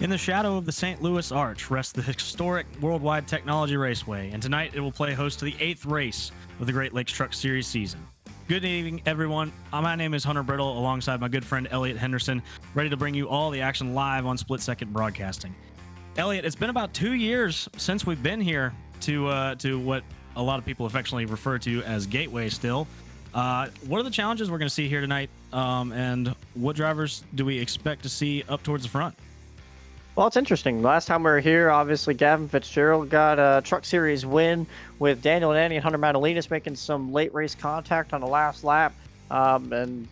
In the shadow of the St. Louis Arch rests the historic Worldwide Technology Raceway, and tonight it will play host to the 8th race of the Great Lakes Truck Series season. Good evening, everyone. My name is Hunter Brittle, alongside my good friend Elliot Henderson, ready to bring you all the action live on Split Second Broadcasting. Elliot, it's been about 2 years since we've been here to what a lot of people affectionately refer to as Gateway still. What are the challenges we're going to see here tonight, and what drivers do we expect to see up towards the front? Well, it's interesting. Last time we were here, obviously, Gavin Fitzgerald got a Truck Series win with Daniel Nanny and Hunter Madalinas making some late race contact on the last lap and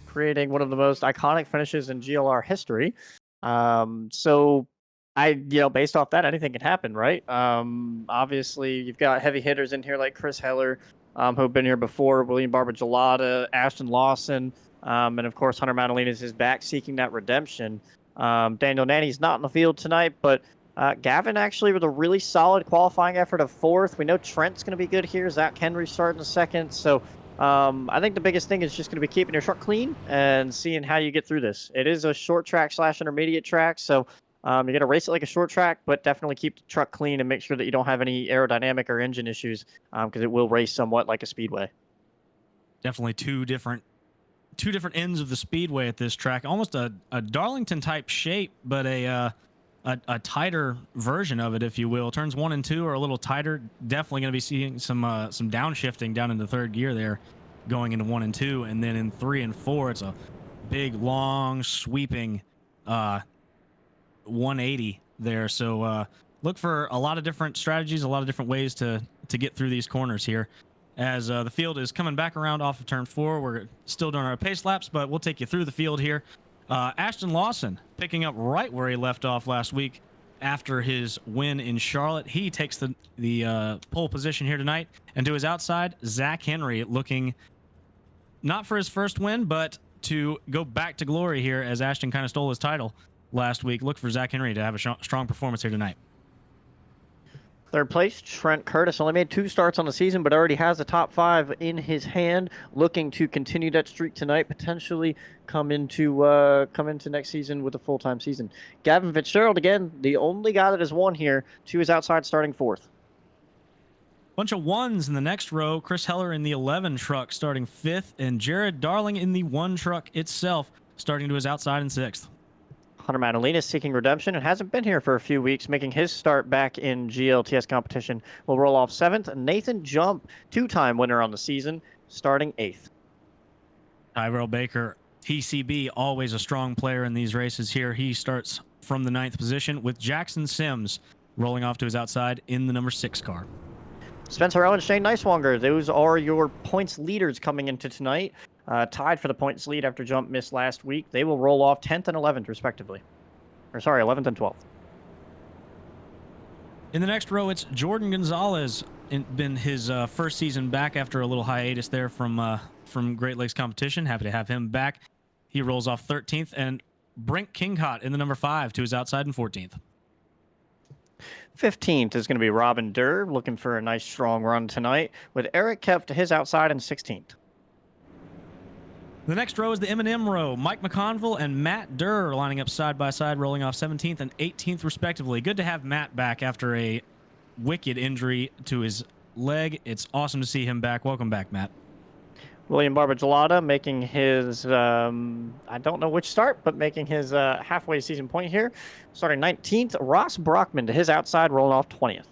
creating one of the most iconic finishes in GLR history. So, based off that, anything can happen, right? Obviously, you've got heavy hitters in here like Chris Heller, who've been here before, William Barber-Gelada, Ashton Lawson, and of course, Hunter Madalinas is back seeking that redemption. Daniel Nanny's not in the field tonight, but Gavin actually with a really solid qualifying effort of 4th. We know Trent's going to be good here. Zach Henry's starting 2nd. So I think the biggest thing is just going to be keeping your truck clean and seeing how you get through this. It is a short track / intermediate track, so you're going to race it like a short track, but definitely keep the truck clean and make sure that you don't have any aerodynamic or engine issues because it will race somewhat like a speedway. Definitely two different ends of the speedway at this track. Almost a Darlington type shape, but a tighter version of it, if you will. Turns 1 and 2 are a little tighter. Definitely going to be seeing some downshifting down into 3rd gear there, going into 1 and 2, and then in 3 and 4, it's a big, long, sweeping 180 there. So look for a lot of different strategies, a lot of different ways to get through these corners here. As the field is coming back around off of turn 4. We're still doing our pace laps, but we'll take you through the field here. Ashton Lawson picking up right where he left off last week after his win in Charlotte. He takes the pole position here tonight. And to his outside, Zach Henry looking not for his first win, but to go back to glory here as Ashton kind of stole his title last week. Look for Zach Henry to have a strong performance here tonight. 3rd place, Trent Curtis only made 2 starts on the season, but already has the top 5 in his hand, looking to continue that streak tonight, potentially come into next season with a full-time season. Gavin Fitzgerald, again, the only guy that has won here, to his outside starting 4th. Bunch of 1s in the next row. Chris Heller in the 11 truck starting 5th, and Jared Darling in the 1 truck itself starting to his outside in 6th. Hunter Madalena seeking redemption and hasn't been here for a few weeks, making his start back in GLTS competition. Will roll off 7th. Nathan Jump, 2-time winner on the season, starting 8th. Tyrell Baker, TCB, always a strong player in these races here. He starts from the 9th position with Jackson Sims rolling off to his outside in the number 6 car. Spencer Owen, Shane Nicewanger, those are your points leaders coming into tonight. Tied for the points lead after Jump missed last week. They will roll off 10th and 11th, respectively. 11th and 12th. In the next row, it's Jordan Gonzalez. Been his first season back after a little hiatus there from Great Lakes competition. Happy to have him back. He rolls off 13th, and Brink Kinghot in the number 5 to his outside in 14th. 15th is going to be Robin Durr, looking for a nice strong run tonight, with Eric Kepf to his outside in 16th. The next row is the M&M row. Mike McConville and Matt Durr lining up side by side, rolling off 17th and 18th respectively. Good to have Matt back after a wicked injury to his leg. It's awesome to see him back. Welcome back, Matt. William Barber-Gelada making his, I don't know which start, but making his halfway season point here. Starting 19th, Ross Brockman to his outside, rolling off 20th.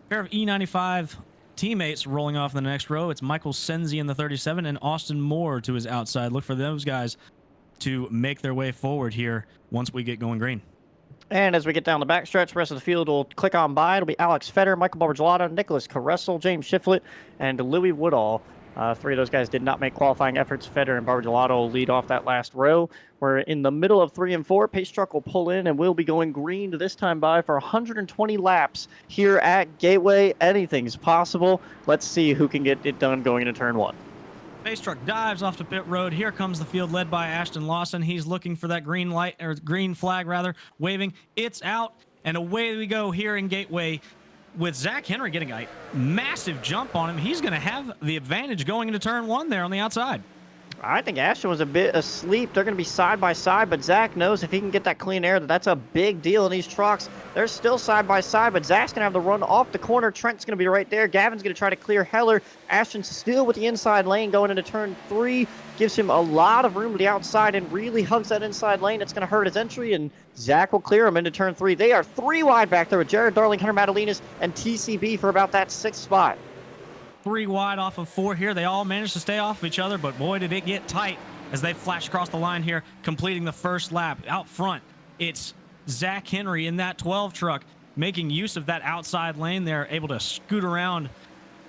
Pair of E95 teammates rolling off in the next row. It's Michael Senzi in the 37 and Austin Moore to his outside. Look for those guys to make their way forward here once we get going green. And as we get down the backstretch, the rest of the field will click on by. It'll be Alex Fetter, Michael Barber-Gelada, Nicholas Caressel, James Shiflett, and Louis Woodall. 3 of those guys did not make qualifying efforts. Fetter and Barber-Gelada will lead off that last row. We're in the middle of 3 and 4. Pace truck will pull in, and we'll be going green to this time by for 120 laps here at Gateway. Anything's possible. Let's see who can get it done going into turn 1. Pace truck dives off to pit road. Here comes the field led by Ashton Lawson. He's looking for that green light, or green flag rather, waving. It's out, and away we go here in Gateway. With Zach Henry getting a massive jump on him, he's going to have the advantage going into turn 1 there on the outside. I think Ashton was a bit asleep. They're going to be side by side, but Zach knows if he can get that clean air, that's a big deal in these trucks. They're still side by side, but Zach's going to have the run off the corner. Trent's going to be right there. Gavin's going to try to clear Heller. Ashton's still with the inside lane going into turn 3. Gives him a lot of room to the outside and really hugs that inside lane. It's going to hurt his entry, and Zach will clear him into turn 3. They are 3 wide back there with Jared Darling, Hunter Madalinas, and TCB for about that 6th spot. 3 wide off of 4 here. They all managed to stay off of each other, but boy, did it get tight as they flash across the line here, completing the first lap. Out front, it's Zach Henry in that 12 truck, making use of that outside lane there, able to scoot around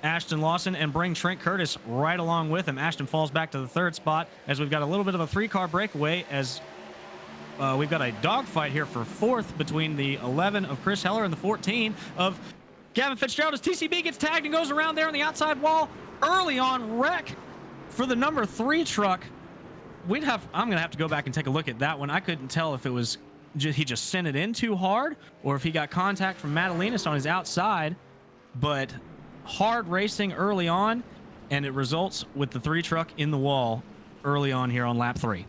Ashton Lawson and bring Trent Curtis right along with him. Ashton falls back to the 3rd spot as we've got a little bit of a 3-car breakaway as we've got a dogfight here for 4th between the 11 of Chris Heller and the 14 of Gavin Fitzgerald as TCB gets tagged and goes around there on the outside wall. Early on wreck for the number 3 truck. I'm going to have to go back and take a look at that one. I couldn't tell if it was he just sent it in too hard or if he got contact from Madalinas on his outside, but hard racing early on, and it results with the 3 truck in the wall early on here on lap 3.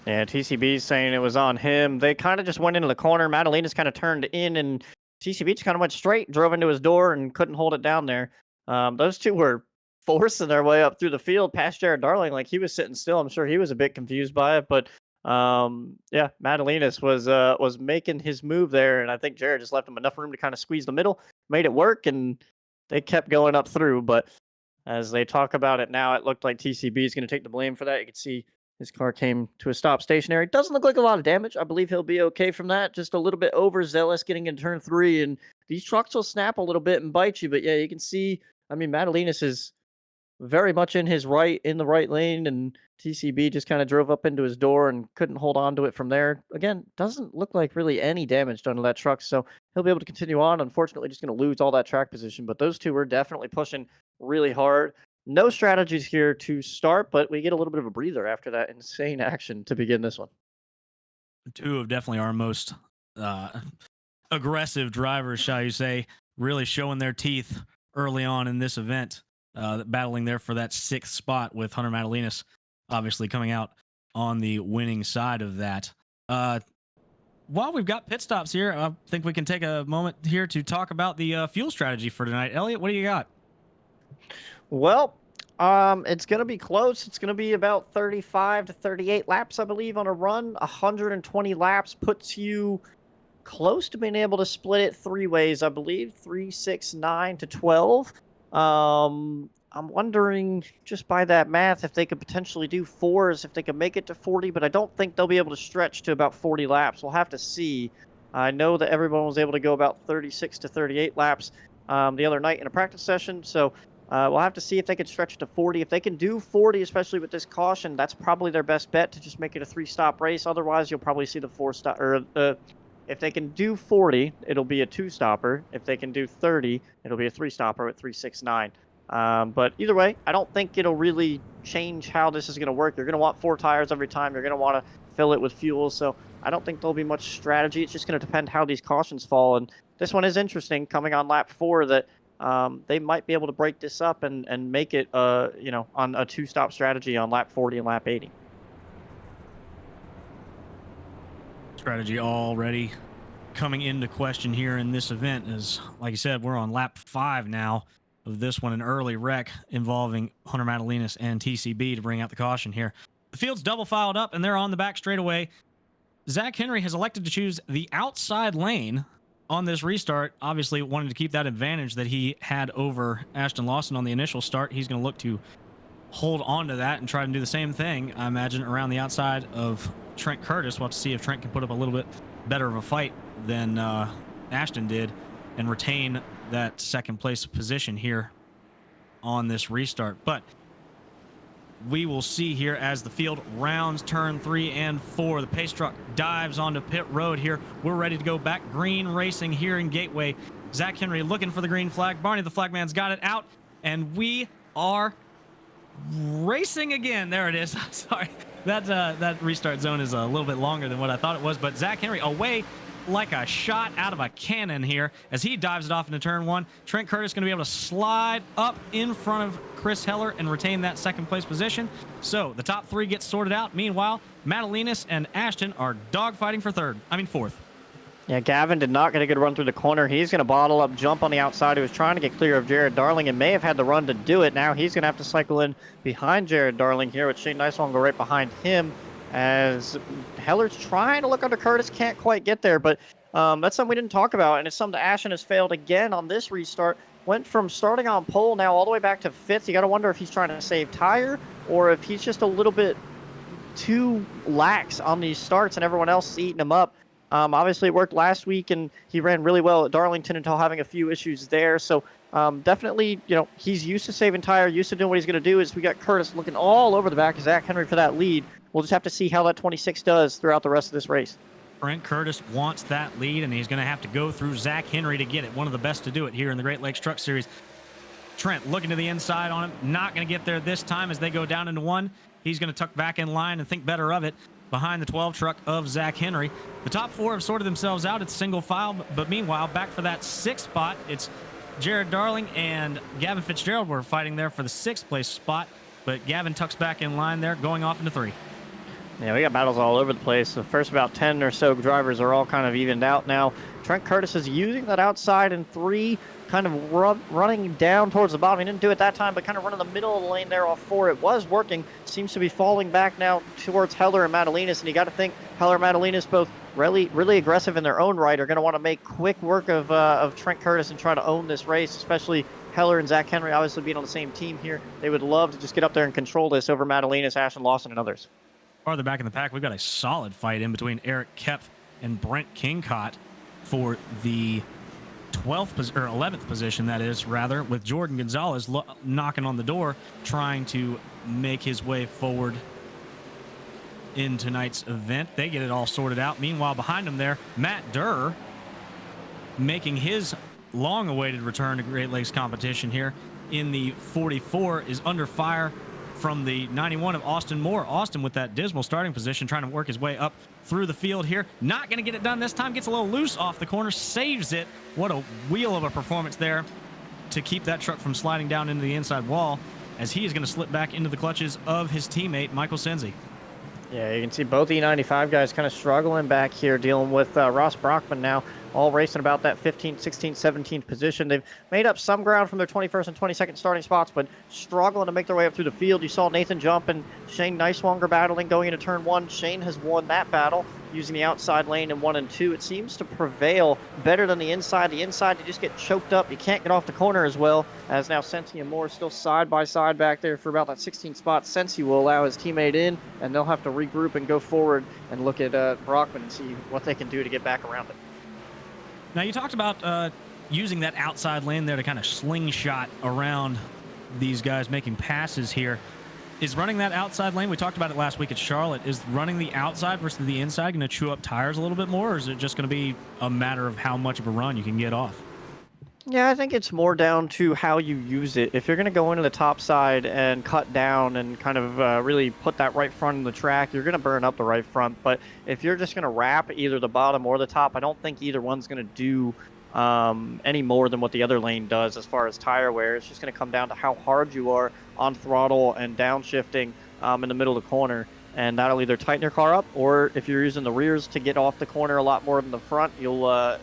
Yeah, TCB's saying it was on him. They kind of just went into the corner. Madalinas kind of turned in, and TCB just kind of went straight, drove into his door, and couldn't hold it down there. Those two were forcing their way up through the field past Jared Darling. Like, he was sitting still. I'm sure he was a bit confused by it, but yeah, Madalinas was making his move there, and I think Jared just left him enough room to kind of squeeze the middle, made it work, and they kept going up through. But as they talk about it now, it looked like TCB is going to take the blame for that. You can see his car came to a stop stationary. Doesn't look like a lot of damage. I believe he'll be okay from that. Just a little bit overzealous getting into turn 3, and these trucks will snap a little bit and bite you. But yeah, you can see, I mean, Madalinas is very much in the right lane, and TCB just kind of drove up into his door and couldn't hold on to it from there. Again, doesn't look like really any damage done to that truck, so he'll be able to continue on. Unfortunately, just going to lose all that track position, but those two were definitely pushing really hard. No strategies here to start, but we get a little bit of a breather after that insane action to begin this one. 2 of definitely our most aggressive drivers, shall you say, really showing their teeth early on in this event, battling there for that 6th spot with Hunter Madalinas obviously coming out on the winning side of that. While we've got pit stops here, I think we can take a moment here to talk about the fuel strategy for tonight. Elliot, what do you got? Well, it's going to be close. It's going to be about 35 to 38 laps, I believe, on a run. 120 laps puts you close to being able to split it 3 ways, I believe. 3, 6, 9 to 12. I'm wondering, just by that math, if they could potentially do 4s, if they could make it to 40, but I don't think they'll be able to stretch to about 40 laps. We'll have to see. I know that everyone was able to go about 36 to 38 laps the other night in a practice session, so we'll have to see if they can stretch it to 40. If they can do 40, especially with this caution, that's probably their best bet to just make it a 3-stop race. Otherwise, you'll probably see the 4-stop, or if they can do 40, it'll be a 2-stopper. If they can do 30, it'll be a 3-stopper at 3, 6, 9. But either way, I don't think it'll really change how this is going to work. You're going to want 4 tires every time. You're going to want to fill it with fuel. So I don't think there'll be much strategy. It's just going to depend how these cautions fall. And this one is interesting coming on lap 4 that they might be able to break this up and make it, on a 2-stop strategy on lap 40 and lap 80. Strategy already coming into question here in this event is, like you said, we're on lap 5 now of this one, an early wreck involving Hunter Madalinas and TCB to bring out the caution here. The field's double filed up and they're on the back straightaway. Zach Henry has elected to choose the outside lane on this restart, obviously wanting to keep that advantage that he had over Ashton Lawson on the initial start. He's going to look to hold on to that and try to do the same thing, I imagine, around the outside of Trent Curtis. We'll have to see if Trent can put up a little bit better of a fight than Ashton did and retain that 2nd place position here on this restart. But we will see here as the field rounds turn 3 and 4. The pace truck dives onto pit road here. We're ready to go back. Green racing here in Gateway. Zach Henry looking for the green flag. Barney the flagman's got it out, and we are racing again. There it is. Sorry, that restart zone is a little bit longer than what I thought it was, but Zach Henry away like a shot out of a cannon here as he dives it off into turn 1. Trent Curtis going to be able to slide up in front of Chris Heller and retain that second place position. So the top 3 get sorted out. Meanwhile, Madalinas and Ashton are dogfighting for fourth. Yeah, Gavin did not get a good run through the corner. He's going to bottle up, jump on the outside. He was trying to get clear of Jared Darling and may have had the run to do it. Now he's going to have to cycle in behind Jared Darling here with Shane Niceone go right behind him as Heller's trying to look under Curtis. Can't quite get there, but that's something we didn't talk about, and it's something that Ashton has failed again on this restart. Went from starting on pole now all the way back to 5th. You got to wonder if he's trying to save tire or if he's just a little bit too lax on these starts and everyone else is eating him up. Obviously, it worked last week, and he ran really well at Darlington until having a few issues there. So definitely, he's used to saving tire, used to doing what he's going to do. Is we got Curtis looking all over the back of Zach Henry for that lead. We'll just have to see how that 26 does throughout the rest of this race. Trent Curtis wants that lead, and he's going to have to go through Zach Henry to get it. One of the best to do it here in the Great Lakes Truck Series. Trent looking to the inside on him. Not going to get there this time as they go down into 1. He's going to tuck back in line and think better of it behind the 12 truck of Zach Henry. The top 4 have sorted themselves out. It's single file, but meanwhile, back for that 6th spot, it's Jared Darling and Gavin Fitzgerald were fighting there for the 6th place spot, but Gavin tucks back in line there, going off into 3. Yeah, we got battles all over the place. The first about 10 or so drivers are all kind of evened out now. Trent Curtis is using that outside in 3, kind of running down towards the bottom. He didn't do it that time, but kind of running the middle of the lane there off 4. It was working. Seems to be falling back now towards Heller and Madalinas, and you got to think Heller and Madalinas, both really aggressive in their own right, are going to want to make quick work of Trent Curtis and try to own this race, especially Heller and Zach Henry obviously being on the same team here. They would love to just get up there and control this over Madalinas, Ashton Lawson, and others. Farther back in the pack, we've got a solid fight in between Eric Kepf and Brent Kingcott for the 11th position, that is, rather, with Jordan Gonzalez knocking on the door, trying to make his way forward in tonight's event. They get it all sorted out. Meanwhile, behind him there, Matt Durr making his long-awaited return to Great Lakes competition here in the 44 is under fire from the 91 of Austin Moore. Austin with that dismal starting position, trying to work his way up through the field here. Not going to get it done this time. Gets a little loose off the corner, saves it. What a wheel of a performance there to keep that truck from sliding down into the inside wall as he is going to slip back into the clutches of his teammate, Michael Senzi. Yeah, you can see both E95 guys kind of struggling back here, dealing with Ross Brockman now, all racing about that 15th, 16th, 17th position. They've made up some ground from their 21st and 22nd starting spots, but struggling to make their way up through the field. You saw Nathan Jump and Shane Nicewanger battling going into turn 1. Shane has won that battle using the outside lane in 1 and 2. It seems to prevail better than the inside. The inside, you just get choked up. You can't get off the corner as well, as now Sensi and Moore still side by side back there for about that 16th spot. Sensi will allow his teammate in, and they'll have to regroup and go forward and look at Brockman and see what they can do to get back around it. Now, you talked about using that outside lane there to kind of slingshot around these guys making passes here. Is running that outside lane, we talked about it last week at Charlotte, is running the outside versus the inside going to chew up tires a little bit more, or is it just going to be a matter of how much of a run you can get off? Yeah, I think it's more down to how you use it. If you're going to go into the top side and cut down and kind of really put that right front in the track, you're going to burn up the right front. But if you're just going to wrap either the bottom or the top, I don't think either one's going to do any more than what the other lane does as far as tire wear. It's just going to come down to how hard you are on throttle and downshifting in the middle of the corner. And that'll either tighten your car up, or if you're using the rears to get off the corner a lot more than the front, you'll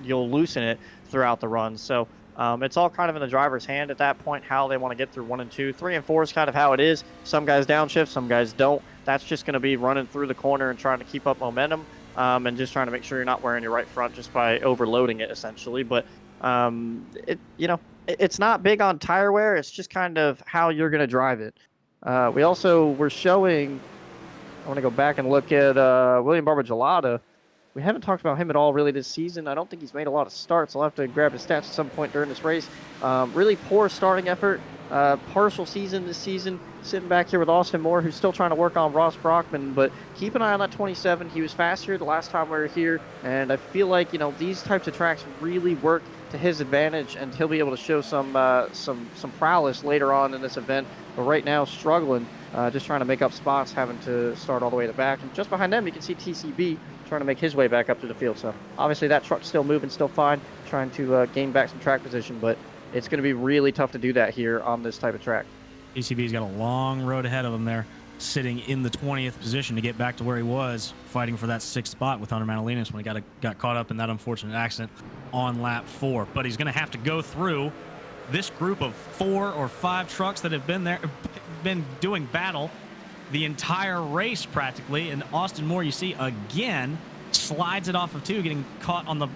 loosen it throughout the run. So it's all kind of in the driver's hand at that point, how they want to get through 1 and 2. 3 and 4 is kind of how it is. Some guys downshift, some guys don't. That's just going to be running through the corner and trying to keep up momentum and just trying to make sure you're not wearing your right front just by overloading it, essentially. But it's not big on tire wear. It's just kind of how you're going to drive it. We also were showing, I want to go back and look at William Barbagelata. We haven't talked about him at all really this season. I don't think he's made a lot of starts. I'll have to grab his stats at some point during this race. Really poor starting effort. Partial season this season. Sitting back here with Austin Moore, who's still trying to work on Ross Brockman. But keep an eye on that 27. He was fast here the last time we were here. And I feel like, these types of tracks really work to his advantage. And he'll be able to show some prowess later on in this event. But right now, struggling. Just trying to make up spots, having to start all the way to the back. And just behind them, you can see TCB trying to make his way back up to the field. So obviously that truck's still moving, still fine, trying to gain back some track position, but it's going to be really tough to do that here on this type of track. PCB's got a long road ahead of him there, sitting in the 20th position to get back to where he was, fighting for that 6th spot with Hunter Madalinas when he got caught up in that unfortunate accident on lap 4. But he's going to have to go through this group of 4 or 5 trucks that have been doing battle the entire race practically. And Austin Moore, you see again, slides it off of 2, getting caught on the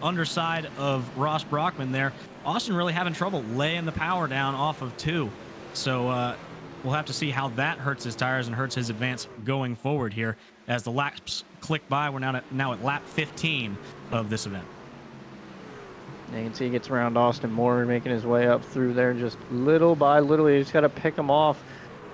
underside of Ross Brockman there. Austin really having trouble laying the power down off of 2. So we'll have to see how that hurts his tires and hurts his advance going forward here. As the laps click by, we're now at lap 15 of this event. You can see he gets around Austin Moore, making his way up through there just little by little. You just got to pick him off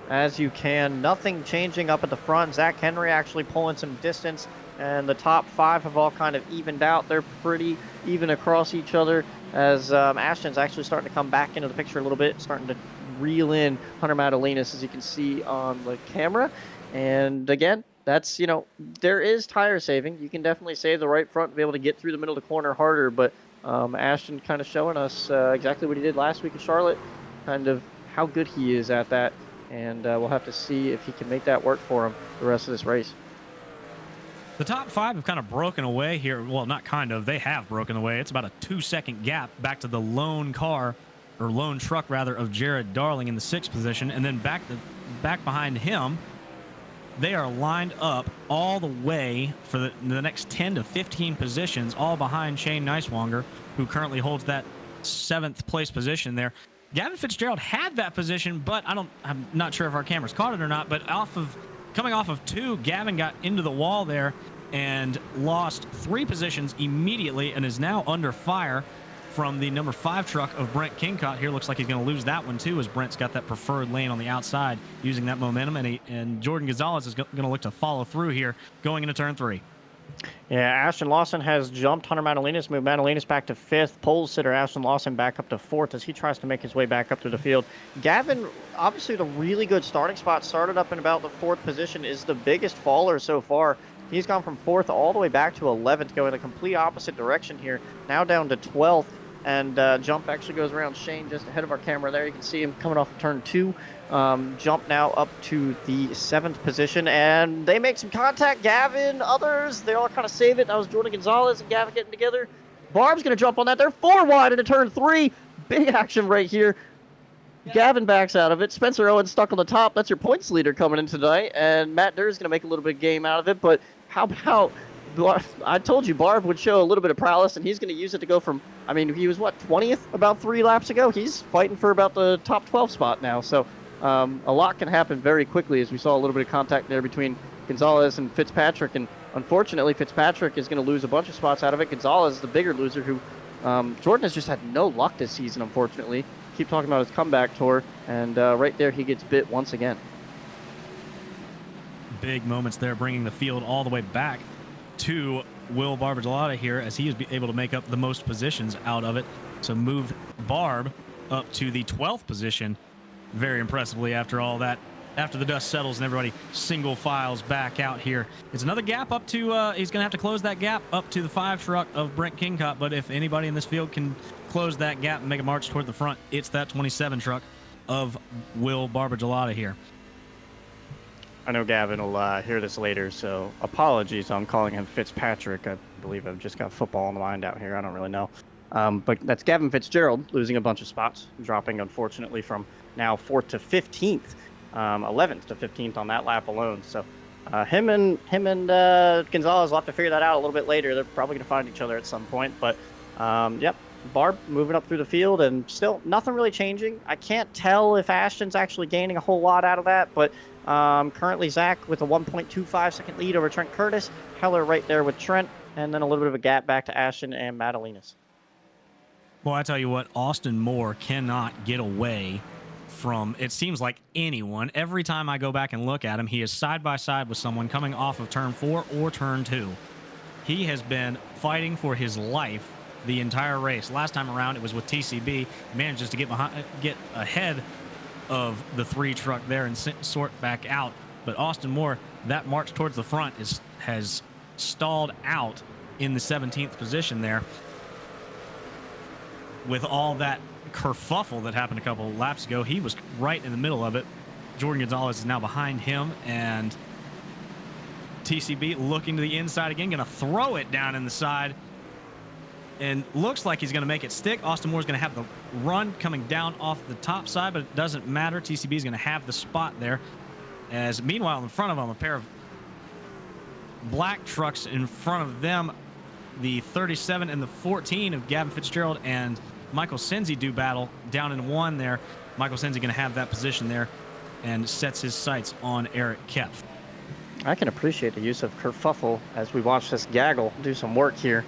as you can. Nothing changing up at the front. Zach Henry actually pulling some distance, and the top 5 have all kind of evened out. They're pretty even across each other, as Ashton's actually starting to come back into the picture a little bit, starting to reel in Hunter Madalinas, as you can see on the camera. And again, that's, you know, there is tire saving. You can definitely save the right front to be able to get through the middle of the corner harder, but Ashton kind of showing us exactly what he did last week in Charlotte, kind of how good he is at that, and we'll have to see if he can make that work for him the rest of this race. The top 5 have kind of broken away here. Well, not kind of. They have broken away. It's about a 2-second gap back to the lone truck rather, of Jared Darling in the 6th position, and then back behind him, they are lined up all the way for the next 10 to 15 positions, all behind Shane Neiswanger, who currently holds that 7th place position there. Gavin Fitzgerald had that position, but I'm not sure if our cameras caught it or not, but coming off of 2, Gavin got into the wall there and lost 3 positions immediately and is now under fire from the number 5 truck of Brent Kingcott. Here looks like he's going to lose that one too, as Brent's got that preferred lane on the outside using that momentum, and Jordan Gonzalez is going to look to follow through here going into turn 3. Yeah, Ashton Lawson has jumped Hunter Madalinas, moved Madalinas back to 5th. Pole sitter Ashton Lawson back up to 4th as he tries to make his way back up to the field. Gavin, obviously the really good starting spot, started up in about the 4th position, is the biggest faller so far. He's gone from 4th all the way back to 11th, going the complete opposite direction here, now down to 12th. And jump actually goes around Shane just ahead of our camera there. You can see him coming off of turn 2. Jump now up to the 7th position, and they make some contact. Gavin, others, they all kind of save it. That was Jordan Gonzalez and Gavin getting together. Barb's going to jump on that. They're 4 wide into turn 3. Big action right here. Yeah. Gavin backs out of it. Spencer Owens stuck on the top. That's your points leader coming in tonight. And Matt Durr is going to make a little bit of game out of it. But how about... I told you Barb would show a little bit of prowess, and he's going to use it to go from, I mean, he was, what, 20th about 3 laps ago? He's fighting for about the top 12 spot now. So a lot can happen very quickly, as we saw a little bit of contact there between Gonzalez and Fitzpatrick. And unfortunately, Fitzpatrick is going to lose a bunch of spots out of it. Gonzalez is the bigger loser, who Jordan has just had no luck this season, unfortunately. Keep talking about his comeback tour, and right there he gets bit once again. Big moments there, bringing the field all the way back to Will Barbagelata here, as he is able to make up the most positions out of it. So moved Barb up to the 12th position very impressively after all that. After the dust settles and everybody single files back out here, it's another gap up to, he's going to have to close that gap up to the 5 truck of Brent Kingcott. But if anybody in this field can close that gap and make a march toward the front, it's that 27 truck of Will Barbagelata here. I know Gavin will hear this later, so apologies on calling him Fitzpatrick. I believe I've just got football in the mind out here. I don't really know. But that's Gavin Fitzgerald losing a bunch of spots, dropping, unfortunately, from now 4th to 15th, 11th to 15th on that lap alone. So him and Gonzalez will have to figure that out a little bit later. They're probably going to find each other at some point. But, yep, Barb moving up through the field, and still nothing really changing. I can't tell if Ashton's actually gaining a whole lot out of that, but... currently Zach with a 1.25 second lead over Trent Curtis. Heller right there with Trent, and then a little bit of a gap back to Ashton and Madalinas. Well, I tell you what, Austin Moore cannot get away from, it seems like, anyone. Every time I go back and look at him, he is side by side with someone coming off of turn 4 or turn 2. He has been fighting for his life the entire race. Last time around, it was with TCB. Manages to get ahead of the 3 truck there and sort back out. But Austin Moore, that march towards the front has stalled out in the 17th position there. With all that kerfuffle that happened a couple of laps ago, he was right in the middle of it. Jordan Gonzalez is now behind him, and TCB looking to the inside again, going to throw it down in the side, and looks like he's going to make it stick. Austin Moore's going to have the run coming down off the top side, but it doesn't matter. TCB is going to have the spot there. As meanwhile, in front of him, a pair of black trucks in front of them, the 37 and the 14 of Gavin Fitzgerald and Michael Senzi do battle down in one there. Michael Senzi going to have that position there and sets his sights on Eric Kepf. I can appreciate the use of kerfuffle as we watch this gaggle do some work here.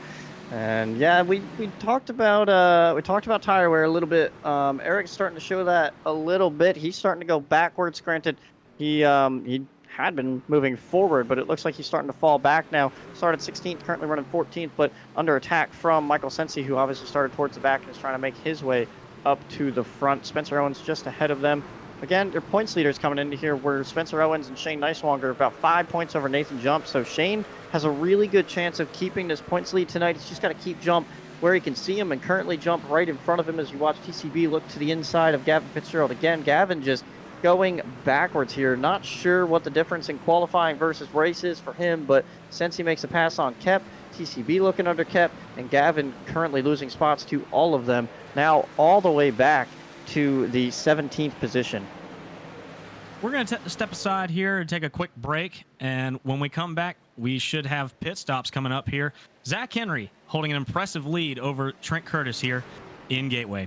And yeah, we talked about tire wear a little bit. Eric's starting to show that a little bit. He's starting to go backwards. Granted, he had been moving forward, but it looks like he's starting to fall back now. Started 16th, currently running 14th, but under attack from Michael Sensi, who obviously started towards the back and is trying to make his way up to the front. Spencer Owens just ahead of them. Again, their points leaders coming into here where Spencer Owens and Shane Nicewanger are about 5 points over Nathan Jump. So Shane has a really good chance of keeping this points lead tonight. He's just got to keep Jump where he can see him, and currently Jump right in front of him as you watch TCB look to the inside of Gavin Fitzgerald. Again, Gavin just going backwards here. Not sure what the difference in qualifying versus race is for him, but since he makes a pass on Kep, TCB looking under Kep, and Gavin currently losing spots to all of them. Now all the way back to the 17th position. We're going to step aside here and take a quick break, and when we come back, we should have pit stops coming up here. Zach Henry holding an impressive lead over Trent Curtis here in Gateway.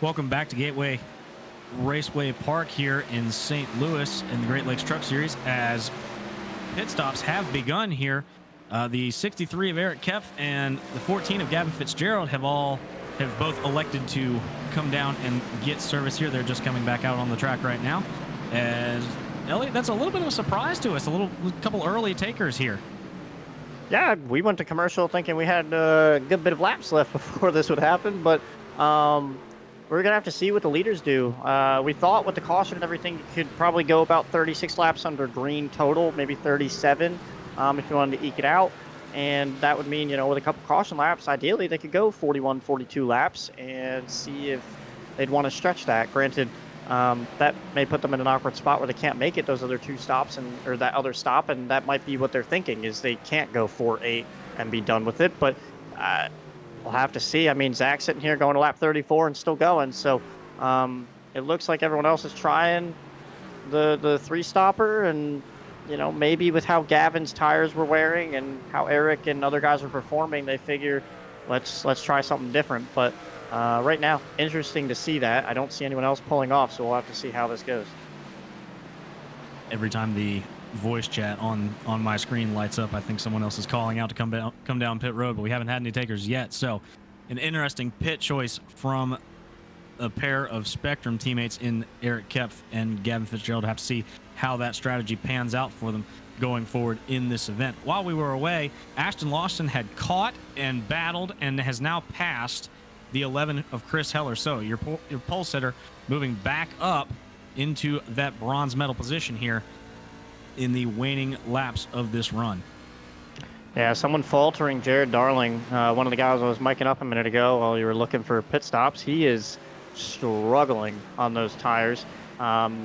Welcome back to Gateway Raceway Park here in St. Louis in the Great Lakes Truck Series, as pit stops have begun here. The 63 of Eric Kepf and the 14 of Gavin Fitzgerald have both elected to come down and get service here. They're just coming back out on the track right now. As Elliot, that's a little bit of a surprise to us. A couple early takers here. Yeah, we went to commercial thinking we had a good bit of laps left before this would happen, but we're going to have to see what the leaders do. We thought with the caution and everything, you could probably go about 36 laps under green total, maybe 37 if you wanted to eke it out. And that would mean, with a couple caution laps, ideally they could go 41, 42 laps and see if they'd want to stretch that. Granted, that may put them in an awkward spot where they can't make it those other two stops or that other stop, and that might be what they're thinking, is they can't go 4-8 and be done with it. But we'll have to see. I mean, Zach's sitting here going to lap 34 and still going, so it looks like everyone else is trying the three-stopper, and maybe with how Gavin's tires were wearing and how Eric and other guys are performing, they figure let's try something different. But right now, interesting to see that. I don't see anyone else pulling off, so we'll have to see how this goes. Every time the voice chat on my screen lights up, I think someone else is calling out to come down pit road, but we haven't had any takers yet. So an interesting pit choice from a pair of Spectrum teammates in Eric Kepf and Gavin Fitzgerald. Have to see how that strategy pans out for them going forward in this event. While we were away, Ashton Lawson had caught and battled and has now passed the 11 of Chris Heller. So your pole sitter moving back up into that bronze medal position here in the waning laps of this run. Yeah, someone faltering, Jared Darling, one of the guys I was miking up a minute ago while you were looking for pit stops. He is struggling on those tires.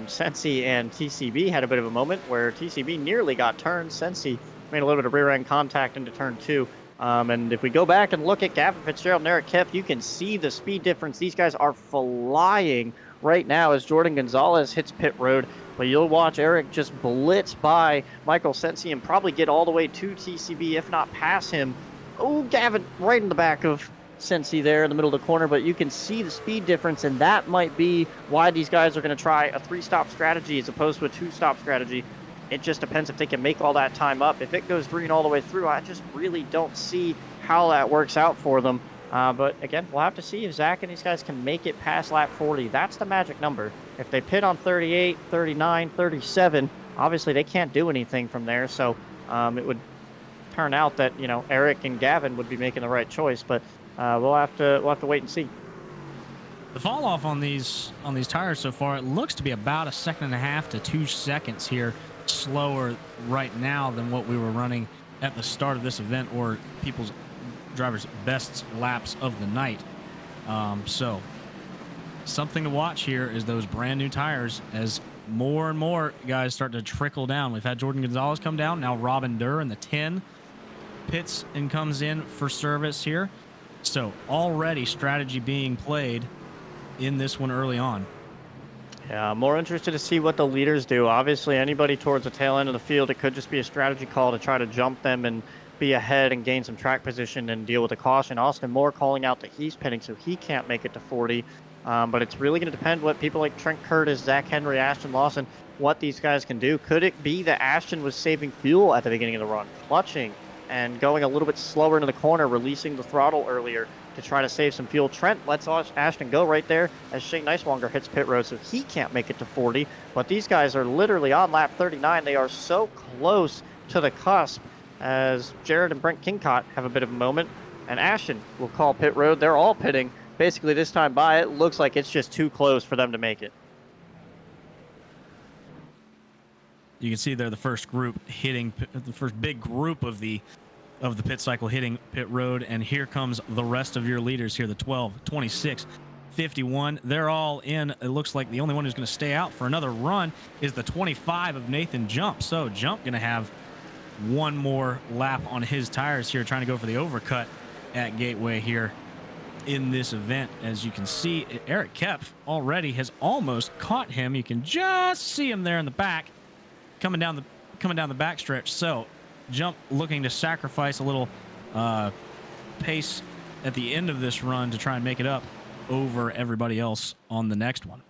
Sensi and TCB had a bit of a moment where TCB nearly got turned. Sensi made a little bit of rear end contact into turn 2. And if we go back and look at Gavin Fitzgerald and Eric Kepf, you can see the speed difference. These guys are flying right now as Jordan Gonzalez hits pit road. But you'll watch Eric just blitz by Michael Sensi and probably get all the way to TCB, if not pass him. Oh, Gavin right in the back of Sensi there in the middle of the corner, but you can see the speed difference, and that might be why these guys are going to try a 3-stop strategy as opposed to a 2-stop strategy. It just depends if they can make all that time up. If it goes green all the way through, I just really don't see how that works out for them. But again, we'll have to see if Zach and these guys can make it past lap 40. That's the magic number. If they pit on 38, 39, 37, obviously they can't do anything from there. So it would turn out that Eric and Gavin would be making the right choice. But we'll have to wait and see. The fall off on these tires so far, it looks to be about 1.5 seconds to 2 seconds here slower right now than what we were running at the start of this event, or drivers' best laps of the night. So something to watch here is those brand new tires as more and more guys start to trickle down. We've had Jordan Gonzalez come down. Now Robin Durr in the 10 pits and comes in for service here. So already strategy being played in this one early on. Yeah, I'm more interested to see what the leaders do. Obviously, anybody towards the tail end of the field, it could just be a strategy call to try to jump them and be ahead and gain some track position and deal with the caution. Austin Moore calling out that he's pitting, so he can't make it to 40. But it's really going to depend what people like Trent Curtis, Zach Henry, Ashton Lawson, what these guys can do. Could it be that Ashton was saving fuel at the beginning of the run, clutching and going a little bit slower into the corner, releasing the throttle earlier to try to save some fuel? Trent lets Ashton go right there as Shane Neiswanger hits pit road, so he can't make it to 40. But these guys are literally on lap 39. They are so close to the cusp as Jared and Brent Kincott have a bit of a moment. And Ashton will call pit road. They're all pitting. Basically, this time by, it looks like it's just too close for them to make it. You can see there the first group hitting, the first big group of the pit cycle hitting pit road, and here comes the rest of your leaders here, the 12, 26, 51. They're all in. It looks like the only one who's going to stay out for another run is the 25 of Nathan Jump. So Jump going to have one more lap on his tires here, trying to go for the overcut at Gateway here in this event. As you can see, Eric Kepf already has almost caught him. You can just see him there in the back coming down the backstretch. So Jump looking to sacrifice a little pace at the end of this run to try and make it up over everybody else on the next one.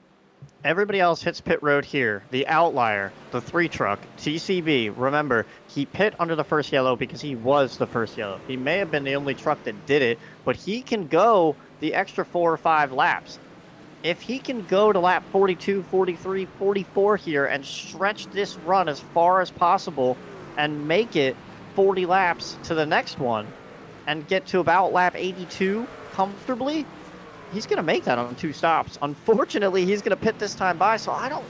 Everybody else hits pit road here. The outlier, the 3 truck, TCB. Remember, he pit under the first yellow because he was the first yellow. He may have been the only truck that did it, but he can go the extra 4 or 5 laps. If he can go to lap 42, 43, 44 here and stretch this run as far as possible and make it 40 laps to the next one and get to about lap 82 comfortably, he's going to make that on 2 stops. Unfortunately, he's going to pit this time by, so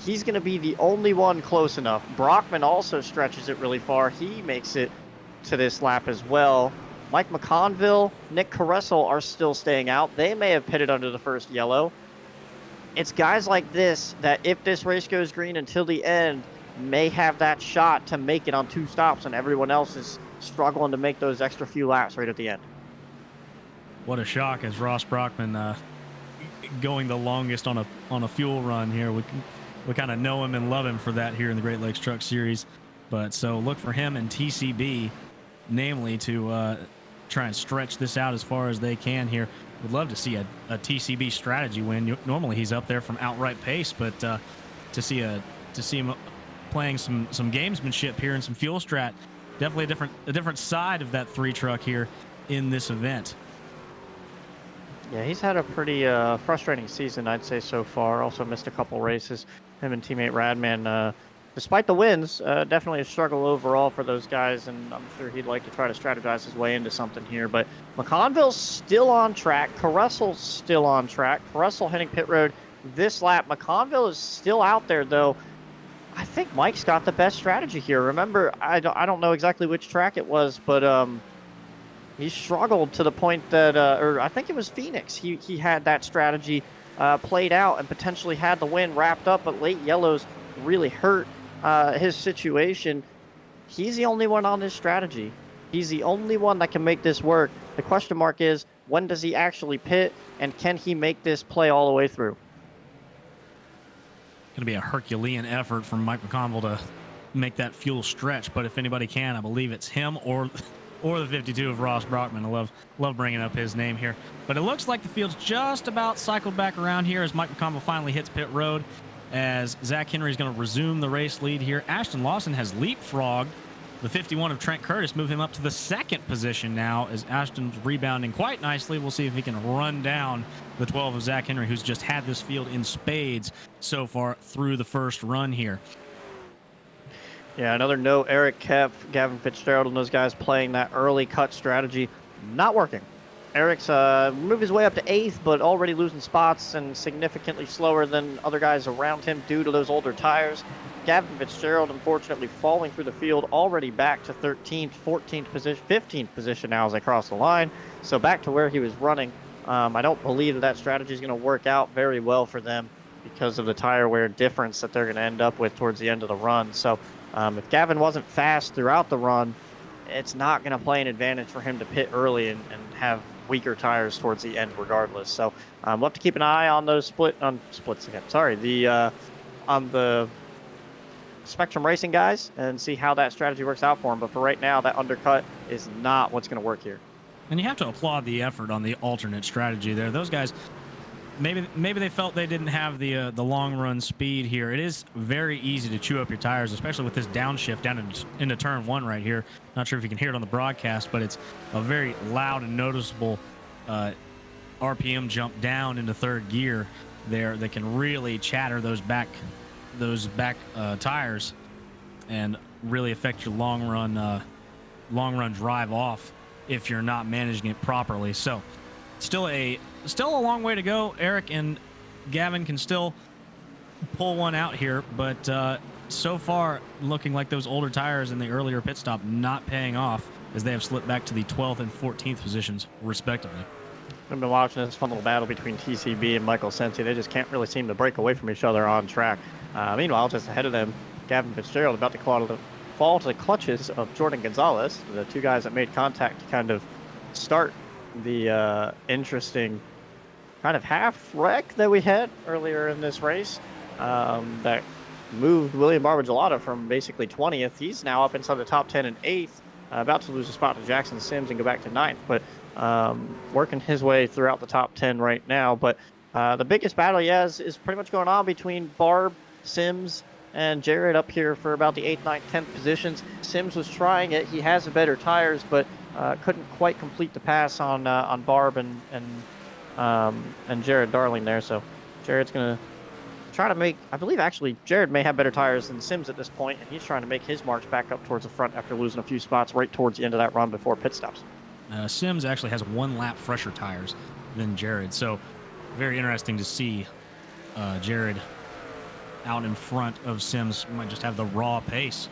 he's going to be the only one close enough. Brockman also stretches it really far. He makes it to this lap as well. Mike McConville, Nick Caressel are still staying out. They may have pitted under the first yellow. It's guys like this that if this race goes green until the end, may have that shot to make it on 2 stops, and everyone else is struggling to make those extra few laps right at the end. What a shock as Ross Brockman going the longest on a fuel run here. We kind of know him and love him for that here in the Great Lakes Truck Series. But so look for him and TCB, namely, to try and stretch this out as far as they can here. Would love to see a TCB strategy win. Normally he's up there from outright pace, but to see him playing some gamesmanship here and some fuel strat, definitely a different side of that 3 truck here in this event. Yeah, he's had a pretty frustrating season, I'd say, so far. Also missed a couple races. Him and teammate Radman, despite the wins, definitely a struggle overall for those guys, and I'm sure he'd like to try to strategize his way into something here. But McConville's still on track. Caressel's still on track. Caressel hitting pit road this lap. McConville is still out there, though. I think Mike's got the best strategy here. Remember, I don't know exactly which track it was, but he struggled to the point that, or I think it was Phoenix. He had that strategy played out and potentially had the win wrapped up, but late yellows really hurt his situation. He's the only one on this strategy. He's the only one that can make this work. The question mark is, when does he actually pit, and can he make this play all the way through? Going to be a Herculean effort from Mike McConville to make that fuel stretch, but if anybody can, I believe it's him or the 52 of Ross Brockman. I love bringing up his name here. But it looks like the field's just about cycled back around here as Mike McConville finally hits pit road, as Zach Henry is going to resume the race lead here. Ashton Lawson has leapfrogged the 51 of Trent Curtis, move him up to the 2nd position now as Ashton's rebounding quite nicely. We'll see if he can run down the 12 of Zach Henry, who's just had this field in spades so far through the first run here. Yeah, another note, Eric Kepf, Gavin Fitzgerald, and those guys playing that early cut strategy, not working. Eric's moved his way up to 8th, but already losing spots and significantly slower than other guys around him due to those older tires. Gavin Fitzgerald, unfortunately, falling through the field, already back to 13th, 14th position, 15th position now as I cross the line. So back to where he was running. I don't believe that strategy is going to work out very well for them because of the tire wear difference that they're going to end up with towards the end of the run. So if Gavin wasn't fast throughout the run, it's not going to play an advantage for him to pit early and have weaker tires towards the end regardless. So we'll have to keep an eye on those splits again. Sorry, on the Spectrum Racing guys and see how that strategy works out for him. But for right now, that undercut is not what's going to work here. And you have to applaud the effort on the alternate strategy there. Those guys, maybe they felt they didn't have the long run speed here. It is very easy to chew up your tires, especially with this downshift down into turn 1 right here. Not sure if you can hear it on the broadcast, but it's a very loud and noticeable RPM jump down into 3rd gear there that can really chatter those back tires and really affect your long run drive off if you're not managing it properly. So still a long way to go. Eric and Gavin can still pull one out here, but so far looking like those older tires in the earlier pit stop not paying off as they have slipped back to the 12th and 14th positions respectively. I've been watching this fun little battle between TCB and Michael Sensi. They just can't really seem to break away from each other on track. Meanwhile, just ahead of them, Gavin Fitzgerald about to fall to the clutches of Jordan Gonzalez, the 2 guys that made contact to kind of start the interesting kind of half wreck that we had earlier in this race that moved William Barbagelata from basically 20th. He's now up inside the top 10 and 8th, about to lose a spot to Jackson Sims and go back to 9th. But working his way throughout the top 10 right now. But the biggest battle he has is pretty much going on between Barb, Sims, and Jared up here for about the 8th, 9th, 10th positions. Sims was trying it. He has the better tires, but couldn't quite complete the pass on Barb and Jared Darling there. So Jared's going to try to make, I believe actually Jared may have better tires than Sims at this point, and he's trying to make his march back up towards the front after losing a few spots right towards the end of that run before pit stops. Sims actually has 1 lap fresher tires than Jared, so very interesting to see Jared out in front of Sims. Might just have the raw pace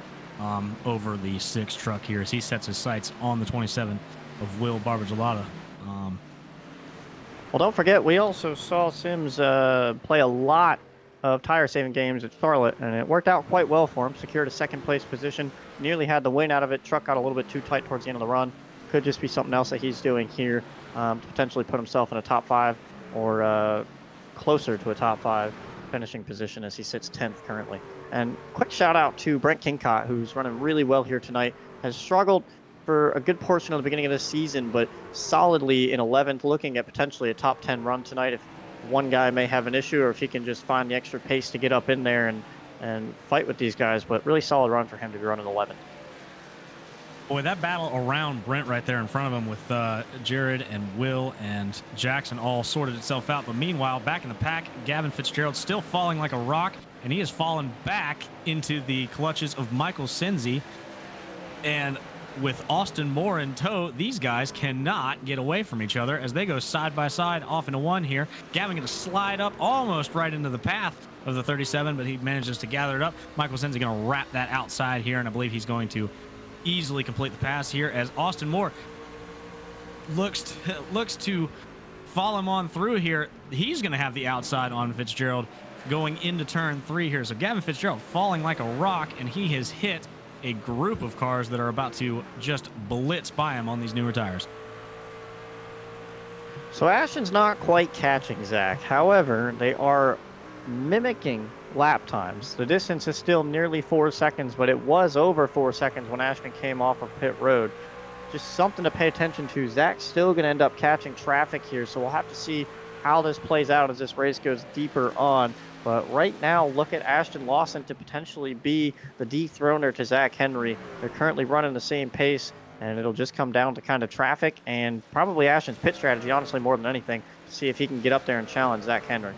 over the 6 truck here as he sets his sights on the 27 of Will Barbagelata. Well, don't forget, we also saw Sims play a lot of tire-saving games at Charlotte, and it worked out quite well for him. Secured a 2nd place position, nearly had the win out of it. Truck got a little bit too tight towards the end of the run. Could just be something else that he's doing here to potentially put himself in a top 5 or closer to a top 5 finishing position as he sits 10th currently. And quick shout out to Brent Kincott, who's running really well here tonight. Has struggled for a good portion of the beginning of this season, but solidly in 11th, looking at potentially a top 10 run tonight if one guy may have an issue or if he can just find the extra pace to get up in there and fight with these guys. But really solid run for him to be running 11th. Boy, that battle around Brent right there in front of him with Jared and Will and Jackson all sorted itself out. But meanwhile, back in the pack, Gavin Fitzgerald still falling like a rock, and he has fallen back into the clutches of Michael Senzi. And with Austin Moore in tow, these guys cannot get away from each other as they go side by side off into one here. Gavin going to slide up almost right into the path of the 37, but he manages to gather it up. Michael Senzi going to wrap that outside here, and I believe he's going to easily complete the pass here as Austin Moore looks to follow him on through here. He's going to have the outside on Fitzgerald going into turn 3 here. So Gavin Fitzgerald falling like a rock, and he has hit a group of cars that are about to just blitz by him on these newer tires. So Ashton's not quite catching Zach. However, they are mimicking lap times. The distance is still nearly 4 seconds, but it was over 4 seconds when Ashton came off of pit road. Just something to pay attention to. Zach's still going to end up catching traffic here, so we'll have to see how this plays out as this race goes deeper on. But right now, look at Ashton Lawson to potentially be the dethroner to Zach Henry. They're currently running the same pace, and it'll just come down to kind of traffic and probably Ashton's pit strategy, honestly, more than anything, to see if he can get up there and challenge Zach Henry.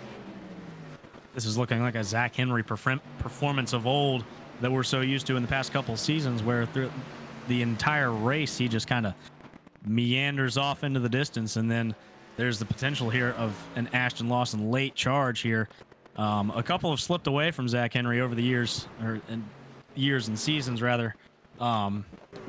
This is looking like a Zach Henry performance of old that we're so used to in the past couple of seasons, where through the entire race, he just kind of meanders off into the distance, and then there's the potential here of an Ashton Lawson late charge here. A couple have slipped away from Zach Henry over the years, or years and seasons rather,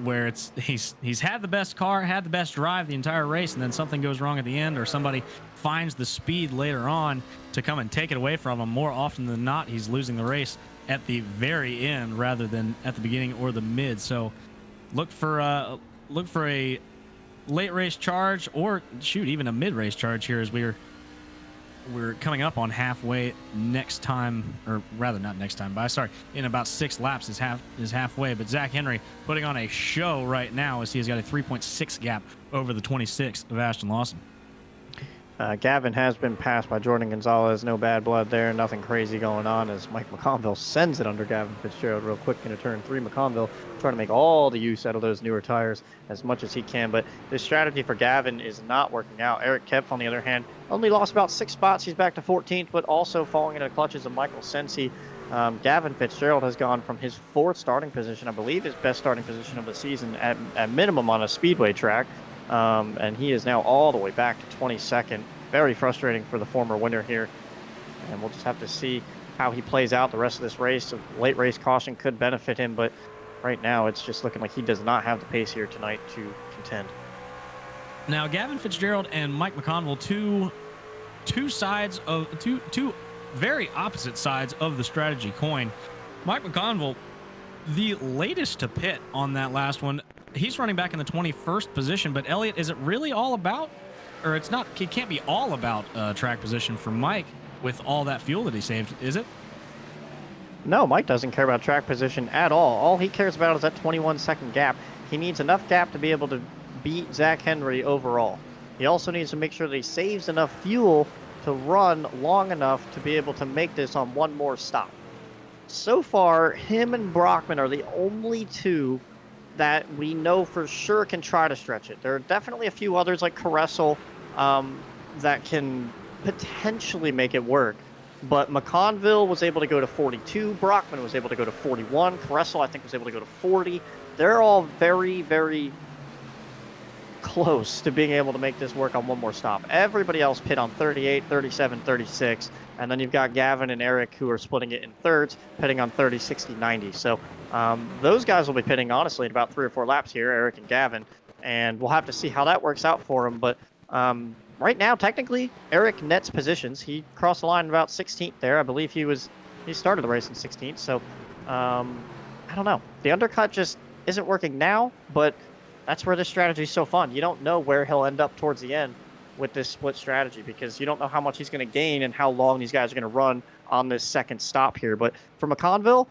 where he's had the best car, had the best drive the entire race, and then something goes wrong at the end, or somebody finds the speed later on to come and take it away from him. More often than not, he's losing the race at the very end rather than at the beginning or the mid. So look for a late race charge, or shoot, even a mid race charge here as we're coming up on halfway next time, or rather not next time, but sorry, in about 6 laps is halfway. But Zach Henry putting on a show right now as he has got a 3.6 gap over the 26 of Ashton Lawson. Gavin has been passed by Jordan Gonzalez. No bad blood there. Nothing crazy going on as Mike McConville sends it under Gavin Fitzgerald real quick into turn 3. McConville trying to make all the use out of those newer tires as much as he can. But this strategy for Gavin is not working out. Eric Kempf, on the other hand, only lost about 6 spots. He's back to 14th, but also falling into the clutches of Michael Sensi. Gavin Fitzgerald has gone from his 4th starting position, I believe his best starting position of the season, at minimum on a speedway track. And he is now all the way back to 22nd. Very frustrating for the former winner here. And we'll just have to see how he plays out the rest of this race. A late race caution could benefit him, but right now it's just looking like he does not have the pace here tonight to contend. Now, Gavin Fitzgerald and Mike McConville, two sides of two very opposite sides of the strategy coin. Mike McConville, the latest to pit on that last one, he's running back in the 21st position. But Elliot, is it really all about, or it's not? It can't be all about track position for Mike with all that fuel that he saved, is it? No, Mike doesn't care about track position at all. All he cares about is that 21-second gap. He needs enough gap to be able to beat Zach Henry overall. He also needs to make sure that he saves enough fuel to run long enough to be able to make this on one more stop. So far, him and Brockman are the only two that we know for sure can try to stretch it. There are definitely a few others like Caressel that can potentially make it work. But McConville was able to go to 42. Brockman was able to go to 41. Caressel, I think, was able to go to 40. They're all very, very close to being able to make this work on one more stop. Everybody else pit on 38, 37, 36. And then you've got Gavin and Eric who are splitting it in thirds, pitting on 30, 60, 90. So those guys will be pitting, honestly, in about 3 or 4 laps here, Eric and Gavin. And we'll have to see how that works out for them. But right now, technically, Eric nets positions. He crossed the line about 16th there. I believe he started the race in 16th. So I don't know. The undercut just isn't working now, but that's where this strategy is so fun. You don't know where he'll end up towards the end with this split strategy because you don't know how much he's going to gain and how long these guys are going to run on this second stop here. But for McConville,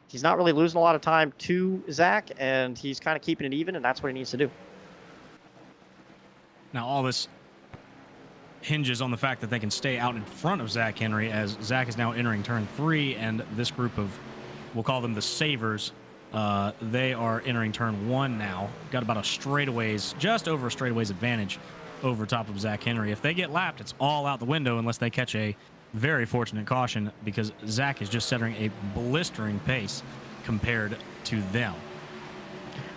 he's not really losing a lot of time to Zach, and he's kind of keeping it even, and that's what he needs to do. Now, all this hinges on the fact that they can stay out in front of Zach Henry, as Zach is now entering turn 3, and this group of, we'll call them the savers, they are entering turn 1 now. Got about just over a straightaways advantage over top of Zach Henry. If they get lapped, it's all out the window unless they catch a very fortunate caution, because Zach is just setting a blistering pace compared to them.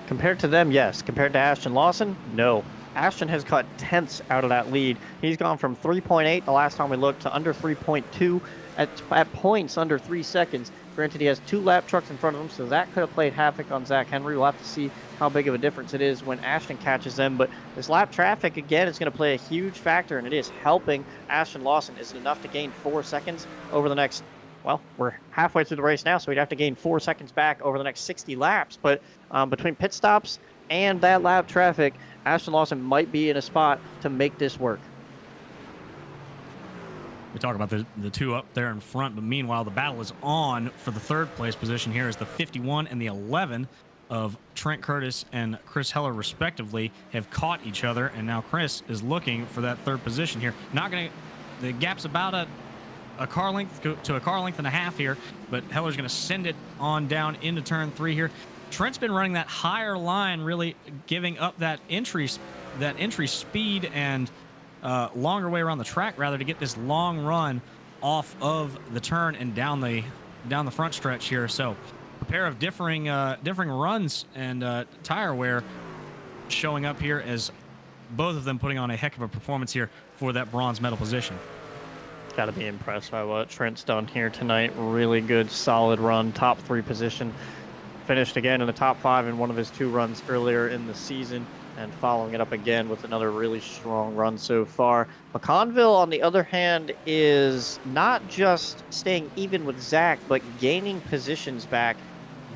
Compared to them, yes. Compared to Ashton Lawson, no. Ashton has cut tenths out of that lead. He's gone from 3.8 the last time we looked to under 3.2 at points under 3 seconds. Granted, he has 2 lap trucks in front of him, so that could have played havoc on Zach Henry. We'll have to see how big of a difference it is when Ashton catches them. But this lap traffic, again, is going to play a huge factor, and it is helping Ashton Lawson. Is it enough to gain 4 seconds over the next, well, we're halfway through the race now, so we'd have to gain 4 seconds back over the next 60 laps. But between pit stops and that lap traffic, Ashton Lawson might be in a spot to make this work. We talk about the two up there in front, but meanwhile, the battle is on for the 3rd place position here as the 51 and the 11 of Trent Curtis and Chris Heller, respectively, have caught each other, and now Chris is looking for that 3rd position here. The gap's about a car length to a car length and a half here, but Heller's going to send it on down into turn 3 here. Trent's been running that higher line, really giving up that entry speed and longer way around the track, rather, to get this long run off of the turn and down the front stretch here. So a pair of differing runs and tire wear showing up here, as both of them putting on a heck of a performance here for that bronze medal position. Got to be impressed by what Trent's done here tonight. Really good, solid run, top 3 position. Finished again in the top 5 in one of his 2 runs earlier in the season, and following it up again with another really strong run so far. McConville, on the other hand, is not just staying even with Zach, but gaining positions back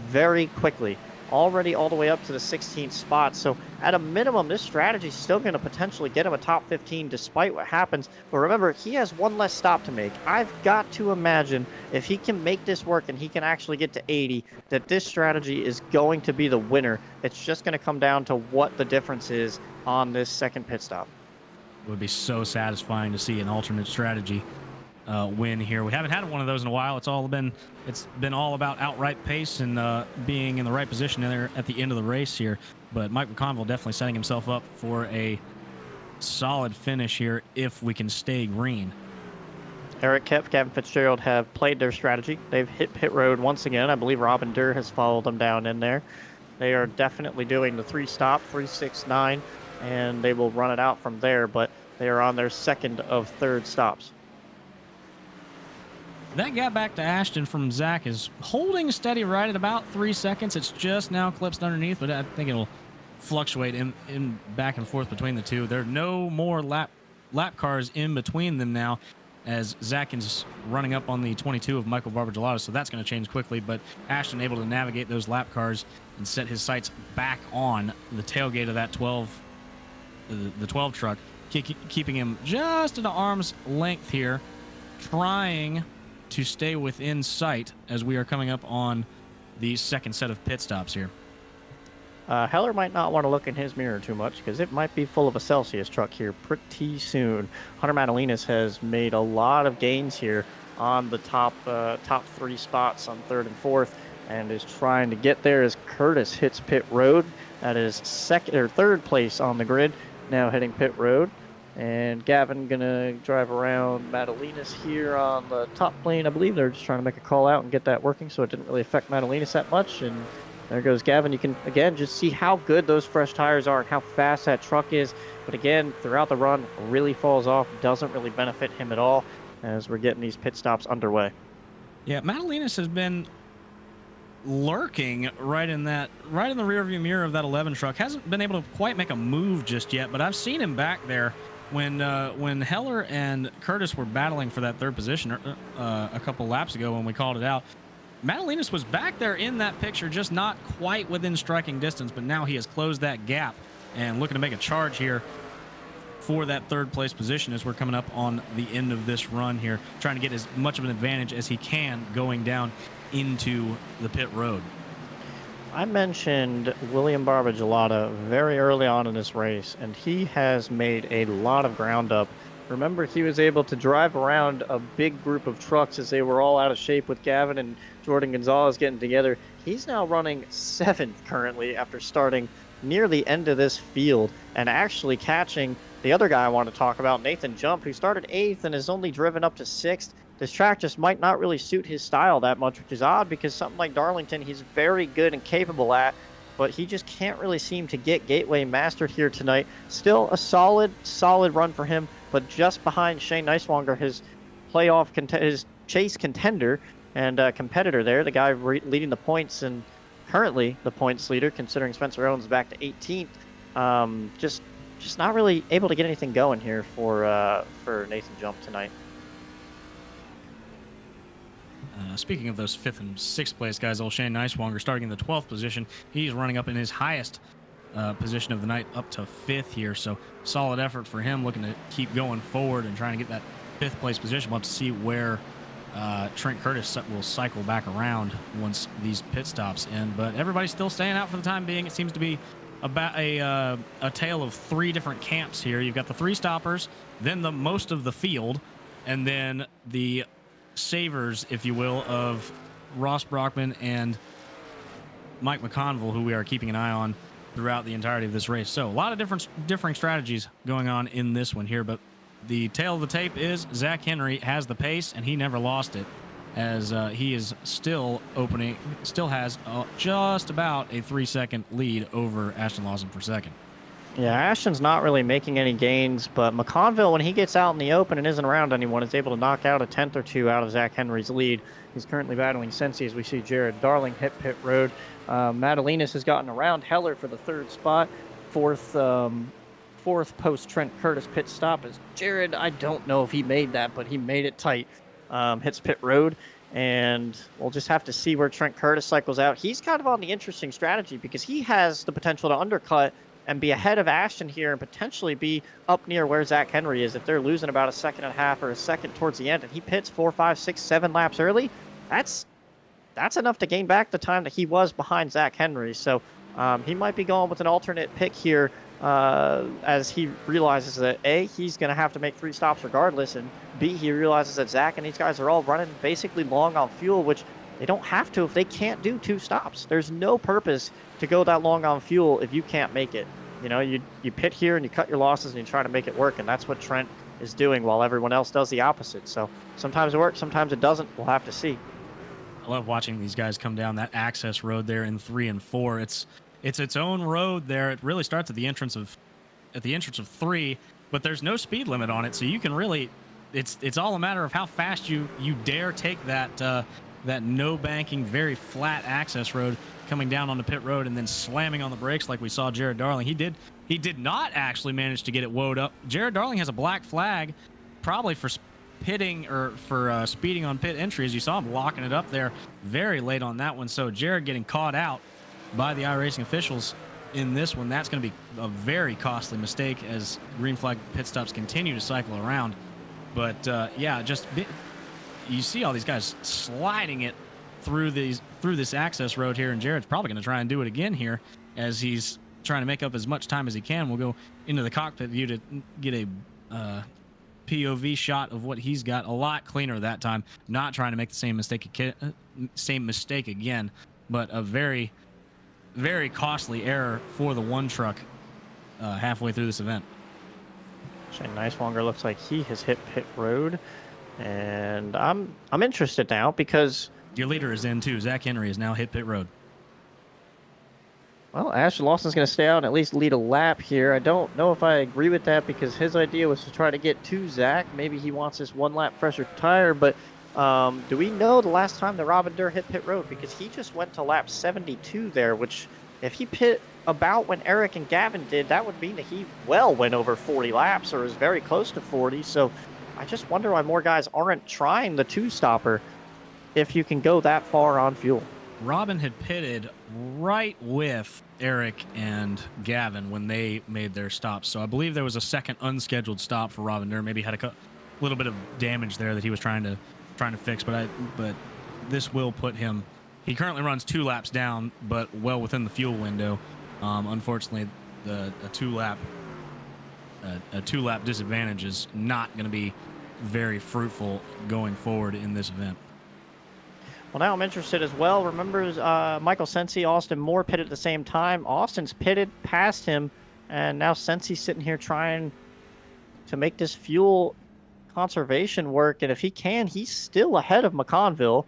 very quickly. Already all the way up to the 16th spot. So at a minimum, this strategy is still going to potentially get him a top 15 despite what happens. But remember, he has 1 less stop to make. I've got to imagine if he can make this work and he can actually get to 80, that this strategy is going to be the winner. It's just going to come down to what the difference is on this second pit stop. It would be so satisfying to see an alternate strategy win here. We haven't had one of those in a while. It's been all about outright pace and being in the right position there at the end of the race here. But Mike McConville definitely setting himself up for a solid finish here if we can stay green. Eric Kepf, Gavin Fitzgerald have played their strategy. They've hit pit road once again. I believe Robin Durr has followed them down in there. They are definitely doing the 3-stop, 3-6-9, and they will run it out from there, but they are on their 2nd of 3rd stops. That gap back to Ashton from Zach is holding steady right at about 3 seconds. It's just now clipped underneath, but I think it'll fluctuate in back and forth between the two. There are no more lap cars in between them now, as Zach is running up on the 22 of Michael Barber-Gelato, so that's going to change quickly. But Ashton able to navigate those lap cars and set his sights back on the tailgate of that 12 truck, keeping him just at an arm's length here, trying to stay within sight as we are coming up on the 2nd set of pit stops here. Heller might not want to look in his mirror too much because it might be full of a Celsius truck here pretty soon. Hunter Madalinas has made a lot of gains here on the top 3 spots on third and fourth, and is trying to get there as Curtis hits pit road. That is second or third place on the grid, now hitting pit road. And Gavin gonna drive around Madalinas here on the top lane. I believe they're just trying to make a call out and get that working, so it didn't really affect Madalinas that much. And there goes Gavin. You can, again, just see how good those fresh tires are and how fast that truck is. But again, throughout the run, really falls off, doesn't really benefit him at all as we're getting these pit stops underway. Yeah, Madalinas has been lurking right in the rearview mirror of that 11 truck. Hasn't been able to quite make a move just yet, but I've seen him back there when Heller and Curtis were battling for that third position a couple laps ago when we called it out. Madalinas was back there in that picture, just not quite within striking distance, but now he has closed that gap and looking to make a charge here for that third place position as we're coming up on the end of this run here, trying to get as much of an advantage as he can going down into the pit road. I mentioned William Barbagelata very early on in this race, and he has made a lot of ground up. Remember, he was able to drive around a big group of trucks as they were all out of shape with Gavin and Jordan Gonzalez getting together. He's now running 7th currently after starting near the end of this field and actually catching the other guy I want to talk about, Nathan Jump, who started 8th and is only driven up to 6th. This track just might not really suit his style that much, which is odd because something like Darlington he's very good and capable at, but he just can't really seem to get Gateway mastered here tonight. Still a solid run for him, but just behind Shane Neiswanger, his his chase contender and competitor there, the guy leading the points and currently the points leader, considering Spencer Owens back to 18th. Just not really able to get anything going here for Nathan Jump tonight. Speaking of those 5th and 6th place guys, old Shane Neiswanger starting in the 12th position. He's running up in his highest position of the night up to 5th here. So solid effort for him, looking to keep going forward and trying to get that 5th place position. We'll have to see where Trent Curtis will cycle back around once these pit stops end. But everybody's still staying out for the time being. It seems to be about a tale of 3 different camps here. You've got the 3 stoppers, then the most of the field, and then the savers, if you will, of Ross Brockman and Mike McConville, who we are keeping an eye on throughout the entirety of this race. So a lot of differing strategies going on in this one here, but the tail of the tape is Zach Henry has the pace, and he never lost it, as he is still has just about a 3-second lead over Ashton Lawson for second. Yeah, Ashton's not really making any gains, but McConville, when he gets out in the open and isn't around anyone, is able to knock out a 10th or 2 out of Zach Henry's lead. He's currently battling Sensi as we see Jared Darling hit pit road. Madalinas has gotten around Heller for the 3rd spot. Fourth post Trent Curtis pit stop is Jared. I don't know if he made that, but he made it tight. Hits pit road, and we'll just have to see where Trent Curtis cycles out. He's kind of on the interesting strategy because he has the potential to undercut and be ahead of Ashton here and potentially be up near where Zach Henry is if they're losing about a 1.5 seconds or a second towards the end, and he pits 4, 5, 6, 7 laps early. That's enough to gain back the time that he was behind Zach Henry. So he might be going with an alternate pick here as he realizes that A, he's going to have to make 3 stops regardless, and B, he realizes that Zach and these guys are all running basically long on fuel, which they don't have to if they can't do 2 stops. There's no purpose to go that long on fuel if you can't make it. You know, you pit here and you cut your losses and you try to make it work, and that's what Trent is doing while everyone else does the opposite. So sometimes it works, sometimes it doesn't. We'll have to see. I love watching these guys come down that access road there in 3 and 4. It's its own road there. It really starts at the entrance of 3, but there's no speed limit on it, so you can really it's all a matter of how fast you dare take that no banking, very flat access road coming down on the pit road and then slamming on the brakes like we saw Jared Darling. He did not actually manage to get it woed up. Jared Darling has a black flag, probably for pitting or for speeding on pit entry, as you saw him locking it up there very late on that one. So Jared getting caught out by the iRacing officials in this one. That's going to be a very costly mistake as green flag pit stops continue to cycle around. But yeah, you see all these guys sliding it through this access road here, and Jared's probably going to try and do it again here as he's trying to make up as much time as he can. We'll go into the cockpit view to get a POV shot of what he's got. A lot cleaner that time, not trying to make the same mistake again, but a very, very costly error for the one truck halfway through this event. Actually, Nicewonger looks like he has hit pit road, and I'm interested now because your leader is in too. Zach Henry has now hit pit road. Well, Ashton Lawson's going to stay out and at least lead a lap here. I don't know if I agree with that because his idea was to try to get to Zach. Maybe he wants this one lap fresher tire, but do we know the last time that Robin Durr hit pit road? Because he just went to lap 72 there, which if he pit about when Eric and Gavin did, that would mean that he well went over 40 laps or is very close to 40. So I just wonder why more guys aren't trying the two-stopper if you can go that far on fuel. Robin had pitted right with Eric and Gavin when they made their stops. So I believe there was a second unscheduled stop for Robin Durr. Maybe had a little bit of damage there that he was trying to fix. But this will put him. He currently runs 2 laps down, but well within the fuel window. Unfortunately, a two lap disadvantage is not going to be very fruitful going forward in this event. Well, now I'm interested as well. Remember, Michael Sensi, Austin Moore pitted at the same time. Austin's pitted past him, and now Sensi's sitting here trying to make this fuel conservation work. And if he can, he's still ahead of McConville.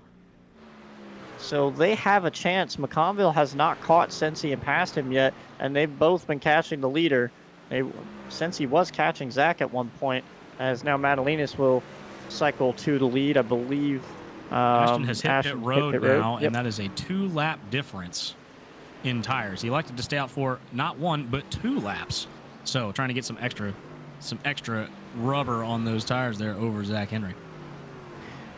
So they have a chance. McConville has not caught Sensi and passed him yet, and they've both been catching the leader. Sensi was catching Zach at one point, as now Madalinas will cycle to the lead, I believe. Ashton has hit pit road now, Yep. and that is a 2-lap difference in tires. He elected to stay out for not 1 but 2 laps. So trying to get some extra rubber on those tires there over Zach Henry.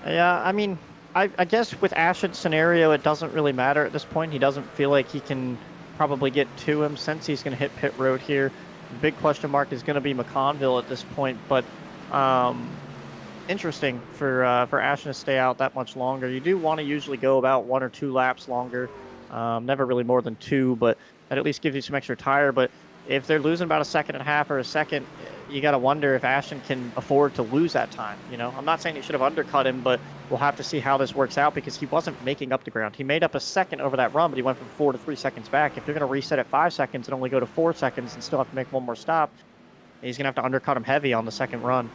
Yeah, I mean, I guess with Ashton's scenario, it doesn't really matter at this point. He doesn't feel like he can probably get to him since he's going to hit pit road here. The big question mark is going to be McConville at this point, but interesting for Ashton to stay out that much longer. You do want to usually go about 1 or 2 laps longer, never really more than 2, but that at least gives you some extra tire. But if they're losing about 1.5 seconds or a second, you got to wonder if Ashton can afford to lose that time. You know, I'm not saying he should have undercut him, but we'll have to see how this works out because he wasn't making up the ground. He made up a second over that run, but he went from 4 to 3 seconds back. If you're going to reset at 5 seconds and only go to 4 seconds and still have to make one more stop, he's going to have to undercut him heavy on the second run.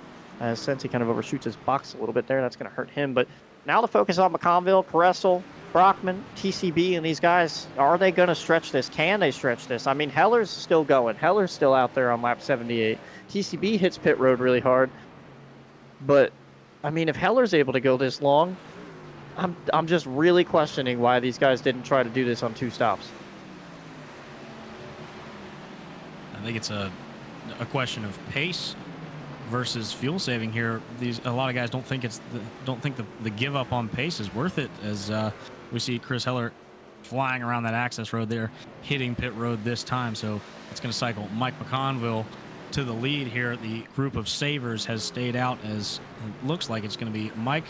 Since he kind of overshoots his box a little bit there, that's going to hurt him. But now the focus on McConville, Caressel, Brockman, TCB, and these guys. Are they going to stretch this? Can they stretch this? I mean, Heller's still going. Heller's still out there on lap 78. TCB hits pit road really hard. But, I mean, if Heller's able to go this long, I'm just really questioning why these guys didn't try to do this on 2 stops. I think it's a question of pace versus fuel saving here. A lot of guys don't think the give up on pace is worth it, as we see Chris Heller flying around that access road there, hitting pit road this time. So it's going to cycle Mike McConville to the lead here. The group of savers has stayed out, as it looks like it's going to be Mike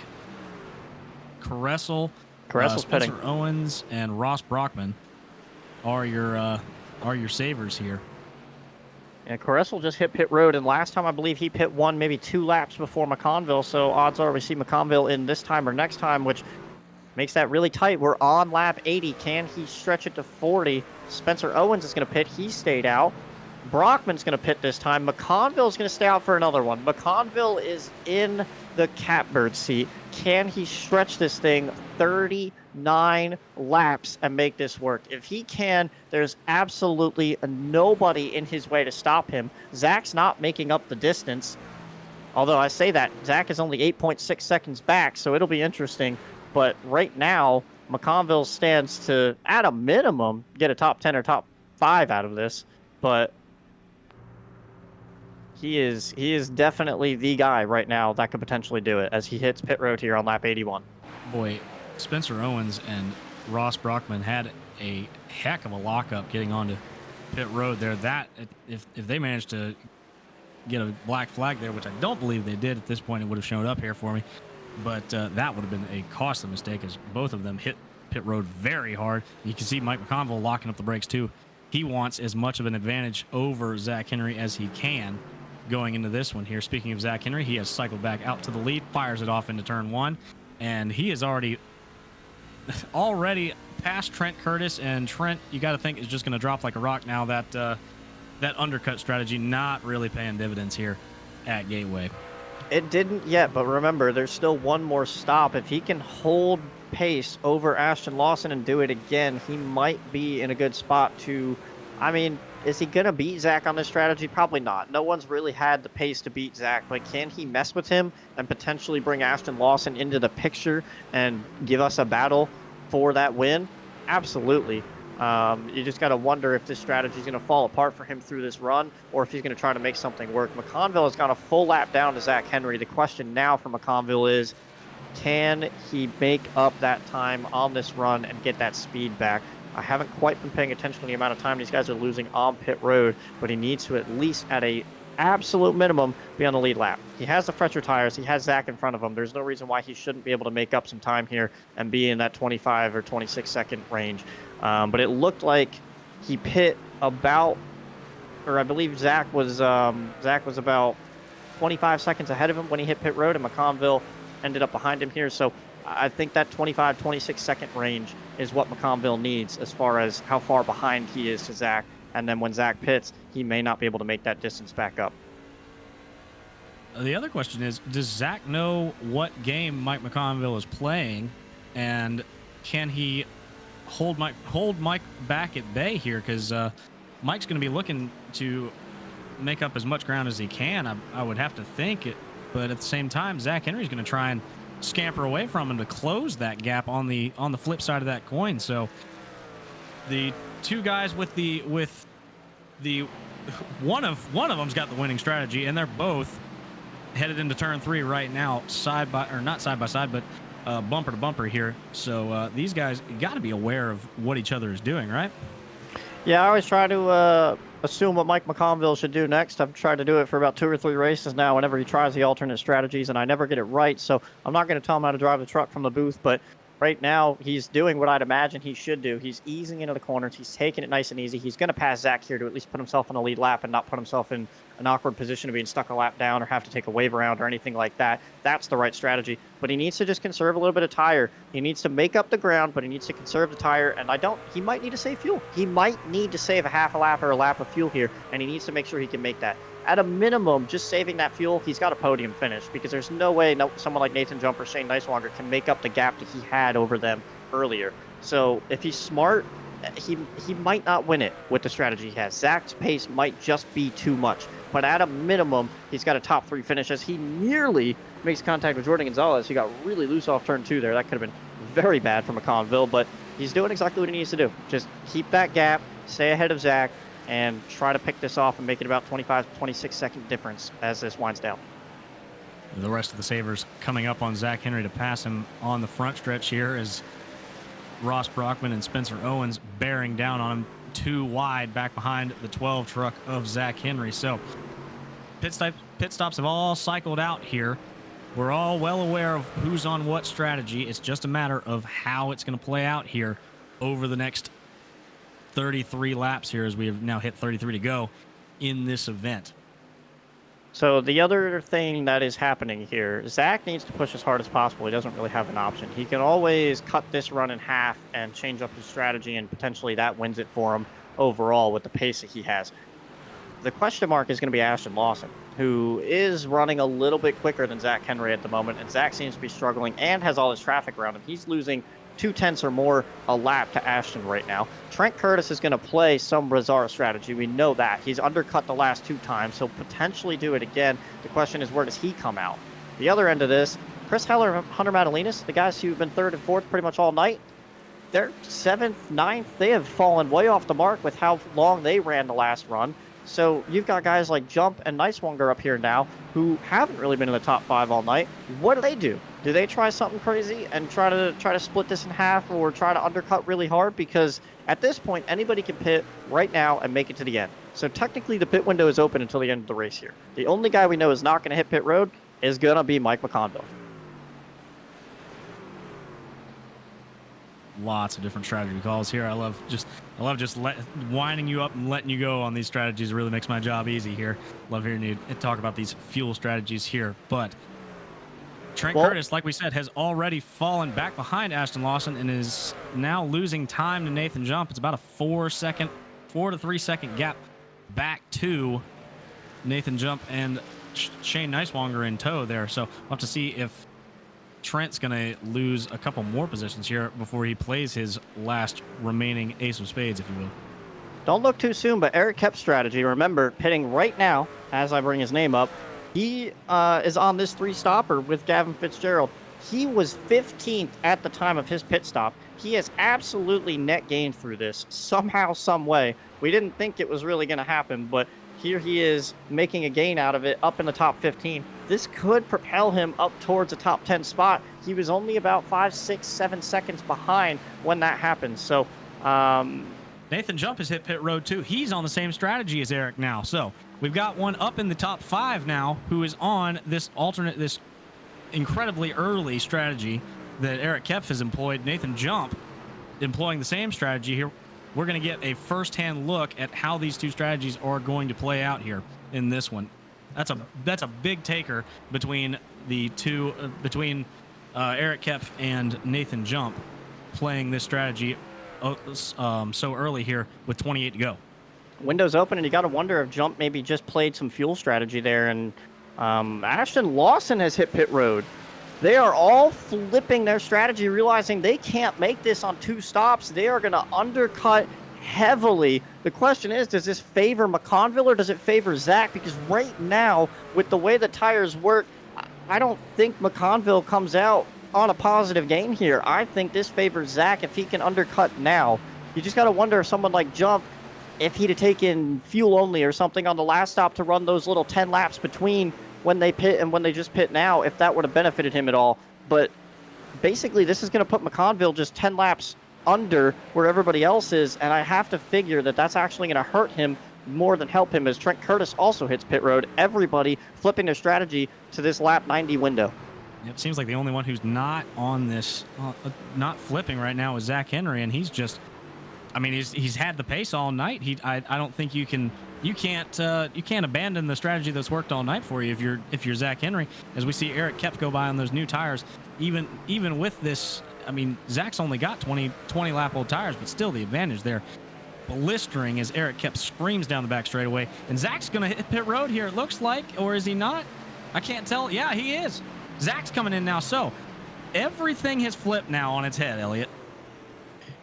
Caressel's Spencer pitting. Owens and Ross Brockman are your savers here. And Caressel just hit pit road, and last time I believe he pit 1, maybe 2 laps before McConville, so odds are we see McConville in this time or next time, which makes that really tight. We're on lap 80. Can he stretch it to 40? Spencer Owens is going to pit. He stayed out. Brockman's going to pit this time. McConville's going to stay out for another one. McConville is in the catbird seat. Can he stretch this thing 39 laps and make this work? If he can, there's absolutely nobody in his way to stop him. Zach's not making up the distance. Although I say that, Zach is only 8.6 seconds back, so it'll be interesting. But right now, McConville stands to, at a minimum, get a top 10 or top 5 out of this. But he is definitely the guy right now that could potentially do it as he hits pit road here on lap 81. Boy, Spencer Owens and Ross Brockman had a heck of a lockup getting onto pit road there. That if they managed to get a black flag there, which I don't believe they did at this point, it would have shown up here for me. but that would have been a costly mistake as both of them hit pit road very hard. You can see Mike McConville locking up the brakes too. He wants as much of an advantage over Zach Henry as he can going into this one here. Speaking of Zach Henry, he has cycled back out to the lead, fires it off into turn 1, and he is already past Trent Curtis, and Trent, you got to think, is just going to drop like a rock now. That undercut strategy not really paying dividends here at Gateway. It didn't yet, but remember, there's still one more stop. If he can hold pace over Ashton Lawson and do it again, he might be in a good spot to, I mean, is he going to beat Zach on this strategy? Probably not. No one's really had the pace to beat Zach, but can he mess with him and potentially bring Ashton Lawson into the picture and give us a battle for that win? Absolutely. You just got to wonder if this strategy is going to fall apart for him through this run, or if he's going to try to make something work. McConville has gone a full lap down to Zach Henry. The question now for McConville is, can he make up that time on this run and get that speed back? I haven't quite been paying attention to the amount of time these guys are losing on pit road, but he needs to at least, at a absolute minimum, be on the lead lap. He has the fresher tires. He has Zach in front of him. There's no reason why he shouldn't be able to make up some time here and be in that 25 or 26 second range. But it looked like he pit about, or I believe Zach was about 25 seconds ahead of him when he hit pit road, and McConville ended up behind him here. So I think that 25, 26 second range is what McConville needs as far as how far behind he is to Zach. And then when Zach pits, he may not be able to make that distance back up. The other question is, does Zach know what game Mike McConville is playing, and can he hold Mike back at bay here? Because Mike's going to be looking to make up as much ground as he can, I would have to think it. But at the same time, Zach Henry's going to try and scamper away from him to close that gap on the flip side of that coin. So the two guys with the one of them's got the winning strategy, and they're both headed into turn 3 right now, not side by side, but bumper to bumper here. So these guys got to be aware of what each other is doing, right? Yeah, I always try to assume what Mike McConville should do next. I've tried to do it for about 2 or 3 races now whenever he tries the alternate strategies, and I never get it right. So I'm not going to tell him how to drive the truck from the booth, but right now he's doing what I'd imagine he should do. He's easing into the corners. He's taking it nice and easy. He's going to pass Zach here to at least put himself on a lead lap and not put himself in an awkward position of being stuck a lap down or have to take a wave around or anything like that. That's the right strategy. But he needs to just conserve a little bit of tire. He needs to make up the ground, but he needs to conserve the tire. And he might need to save fuel. He might need to save a half a lap or a lap of fuel here, and he needs to make sure he can make that. At a minimum, just saving that fuel, he's got a podium finish, because there's no way someone like Nathan Jump or Shane Nicewanger can make up the gap that he had over them earlier. So if he's smart, he might not win it with the strategy he has. Zach's pace might just be too much. But at a minimum, he's got a top 3 finish as he nearly makes contact with Jordan Gonzalez. He got really loose off turn 2 there. That could have been very bad for McConville, but he's doing exactly what he needs to do. Just keep that gap, stay ahead of Zach, and try to pick this off and make it about 25 to 26 second difference as this winds down. The rest of the savers coming up on Zach Henry to pass him on the front stretch here as Ross Brockman and Spencer Owens bearing down on him 2 wide back behind the 12 truck of Zach Henry. So pit stops have all cycled out here. We're all well aware of who's on what strategy. It's just a matter of how it's going to play out here over the next 33 laps here, as we have now hit 33 to go in this event. So the other thing that is happening here, Zach needs to push as hard as possible. He doesn't really have an option. He can always cut this run in half and change up his strategy, and potentially that wins it for him overall with the pace that he has. The question mark is going to be Ashton Lawson, who is running a little bit quicker than Zach Henry at the moment, and Zach seems to be struggling and has all his traffic around him. He's losing 2/10 or more a lap to Ashton right now. Trent Curtis is going to play some Razar strategy. We know that. He's undercut the last 2 times. He'll potentially do it again. The question is, where does he come out? The other end of this, Chris Heller and Hunter Madalinas, the guys who've been 3rd and 4th pretty much all night, they're 7th, 9th. They have fallen way off the mark with how long they ran the last run. So you've got guys like Jump and Nicewanger up here now who haven't really been in the top 5 all night. What do? Do they try something crazy and try to split this in half, or try to undercut really hard? Because at this point, anybody can pit right now and make it to the end. So technically, the pit window is open until the end of the race here. The only guy we know is not going to hit pit road is going to be Mike McConville. lots of different strategy calls here. I love just winding you up and letting you go on these strategies. It really makes my job easy here. Love hearing you talk about these fuel strategies here. But Trent Curtis, like we said, has already fallen back behind Ashton Lawson and is now losing time to Nathan Jump. It's about a 4 to 3 second gap back to Nathan Jump and Shane Neiswanger in tow there. So we'll have to see if Trent's going to lose a couple more positions here before he plays his last remaining ace of spades, if you will. Don't look too soon, but Eric Kep's strategy, remember, pitting right now, as I bring his name up, he is on this 3-stopper with Gavin Fitzgerald. He was 15th at the time of his pit stop. He has absolutely net gained through this somehow, some way. We didn't think it was really going to happen, but here he is making a gain out of it up in the top 15. This could propel him up towards a top 10 spot. He was only about 5, 6, 7 seconds behind when that happened. So Nathan Jump has hit pit road too. He's on the same strategy as Eric now. So we've got one up in the top 5 now who is on this incredibly early strategy that Eric Kepf has employed. Nathan Jump employing the same strategy here. We're going to get a first-hand look at how these two strategies are going to play out here in this one. That's a big taker between the two, Eric Kepf and Nathan Jump playing this strategy so early here with 28 to go. Windows open, and you got to wonder if Jump maybe just played some fuel strategy there. And Ashton Lawson has hit pit road. They are all flipping their strategy, realizing they can't make this on 2 stops. They are going to undercut heavily. The question is, does this favor McConville or does it favor Zach? Because right now, with the way the tires work, I don't think McConville comes out on a positive gain here. I think this favors Zach if he can undercut now. You just got to wonder if someone like Jump, if he'd have taken fuel only or something on the last stop to run those little 10 laps between when they pit and when they just pit now, if that would have benefited him at all. But basically, this is going to put McConville just 10 laps under where everybody else is, and I have to figure that that's actually going to hurt him more than help him, as Trent Curtis also hits pit road. Everybody flipping their strategy to this lap 90 window. It seems like the only one who's not on this, not flipping right now is Zach Henry, and he's just, I mean, he's had the pace all night. I don't think you can't abandon the strategy that's worked all night for you if you're Zach Henry. As we see Eric Kepf go by on those new tires, even with this, I mean, Zach's only got 20 lap old tires, but still the advantage there. Blistering as Eric Kepf screams down the back straightaway, and Zach's gonna hit pit road here. It looks like, or is he not? I can't tell. Yeah, he is. Zach's coming in now. So everything has flipped now on its head, Elliot.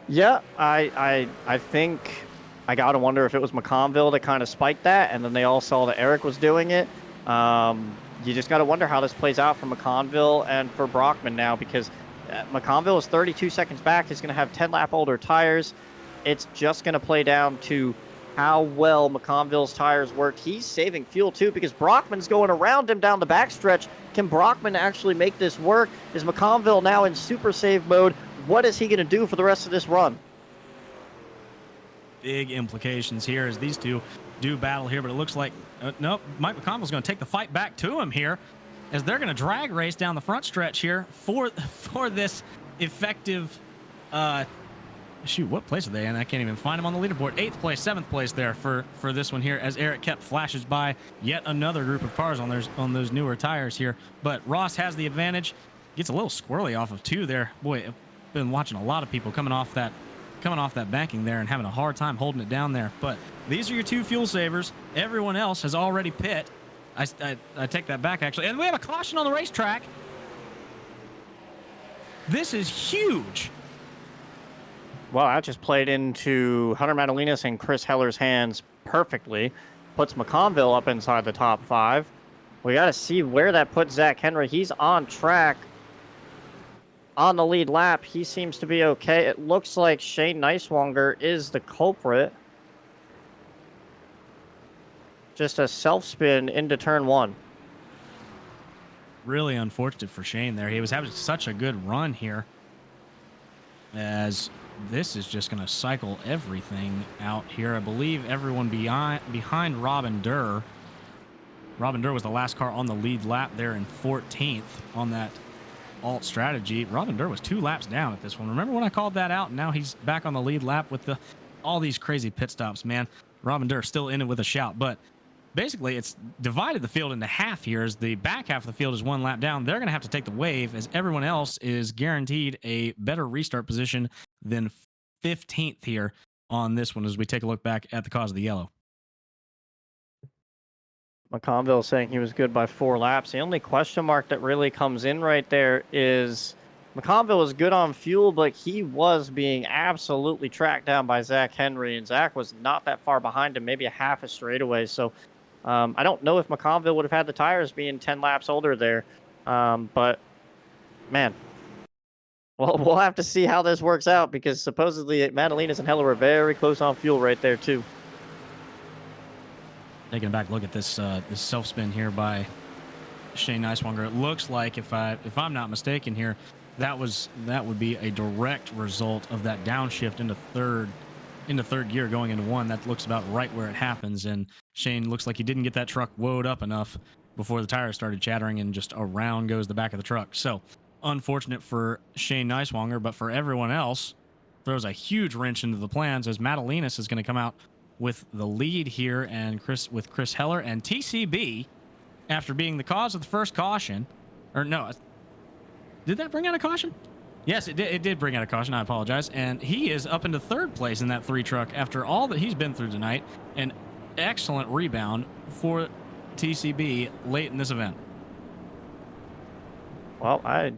Yeah, I think I got to wonder if it was McConville that kind of spiked that, and then they all saw that Eric was doing it. You just got to wonder how this plays out for McConville and for Brockman now, because McConville is 32 seconds back. He's going to have 10 lap older tires. It's just going to play down to how well McConville's tires worked. He's saving fuel too because Brockman's going around him down the backstretch. Can Brockman actually make this work? Is McConville now in super save mode? What is he going to do for the rest of this run? Big implications here as these two do battle here, but it looks like nope, Mike McConville's going to take the fight back to him here as they're going to drag race down the front stretch here for this effective shoot, what place are they in? I can't even find them on the leaderboard. 8th place, 7th place there for this one here as Eric Kepf flashes by yet another group of cars on those newer tires here. But Ross has the advantage. Gets a little squirrely off of 2 there. Boy, I've been watching a lot of people coming off that banking there and having a hard time holding it down there. But these are your 2 fuel savers. Everyone else has already pit. I take that back, actually. And we have a caution on the racetrack. This is huge. Well, that just played into Hunter Madalinas and Chris Heller's hands perfectly. Puts McConville up inside the top 5. We got to see where that puts Zach Henry. He's on track on the lead lap. He seems to be okay. It looks like Shane Neiswanger is the culprit. Just a self-spin into turn 1. Really unfortunate for Shane there. He was having such a good run here, as this is just going to cycle everything out here. I believe everyone behind Robin Durr. Robin Durr was the last car on the lead lap there in 14th on that alt strategy. Robin Durr was 2 laps down at this one. Remember when I called that out? And now he's back on the lead lap with all these crazy pit stops, man. Robin Durr still in it with a shout, but basically it's divided the field into half here, as the back half of the field is 1 lap down. They're going to have to take the wave, as everyone else is guaranteed a better restart position than 15th here on this one, as we take a look back at the cause of the yellow. McConville saying he was good by 4 laps. The only question mark that really comes in right there is McConville was good on fuel, but he was being absolutely tracked down by Zach Henry, and Zach was not that far behind him, maybe a half a straightaway. So I don't know if McConville would have had the tires being 10 laps older there, but man, well, we'll have to see how this works out, because supposedly Madalenas and Heller were very close on fuel right there too. Taking a back look at this this self spin here by Shane Neiswanger. It looks like, if I'm not mistaken here, that would be a direct result of that downshift into third gear going into 1. That looks about right where it happens, and Shane looks like he didn't get that truck woed up enough before the tires started chattering, and just around goes the back of the truck. So unfortunate for Shane Neiswanger, but for everyone else, throws a huge wrench into the plans, as Madalenas is going to come out with the lead here, and Chris Heller and TCB, after being the cause of the first caution, or no, did that bring out a caution? Yes, it did bring out a caution. I apologize. And he is up into 3rd place in that 3 truck after all that he's been through tonight. An excellent rebound for TCB late in this event. Well, I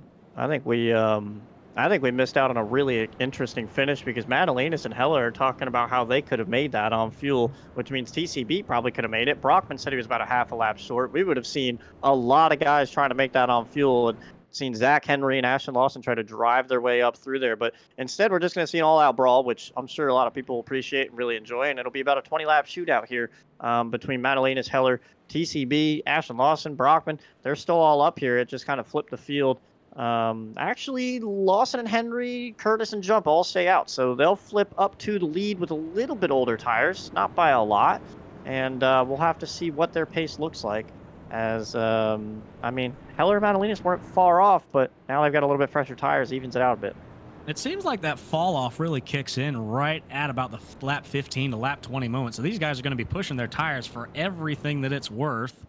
think we missed out on a really interesting finish, because Madalenas and Heller are talking about how they could have made that on fuel, which means TCB probably could have made it. Brockman said he was about a half a lap short. We would have seen a lot of guys trying to make that on fuel, and seen Zach Henry and Ashton Lawson try to drive their way up through there. But instead, we're just going to see an all-out brawl, which I'm sure a lot of people will appreciate and really enjoy. And it'll be about a 20-lap shootout here between Madalenas, Heller, TCB, Ashton Lawson, Brockman. They're still all up here. It just kind of flipped the field. Actually, Lawson and Henry, Curtis and Jump all stay out. So they'll flip up to the lead with a little bit older tires, not by a lot. And we'll have to see what their pace looks like. As, I mean, Heller and Madalenas weren't far off, but now they've got a little bit fresher tires, evens it out a bit. It seems like that fall off really kicks in right at about the lap 15 to lap 20 moment. So these guys are going to be pushing their tires for everything that it's worth,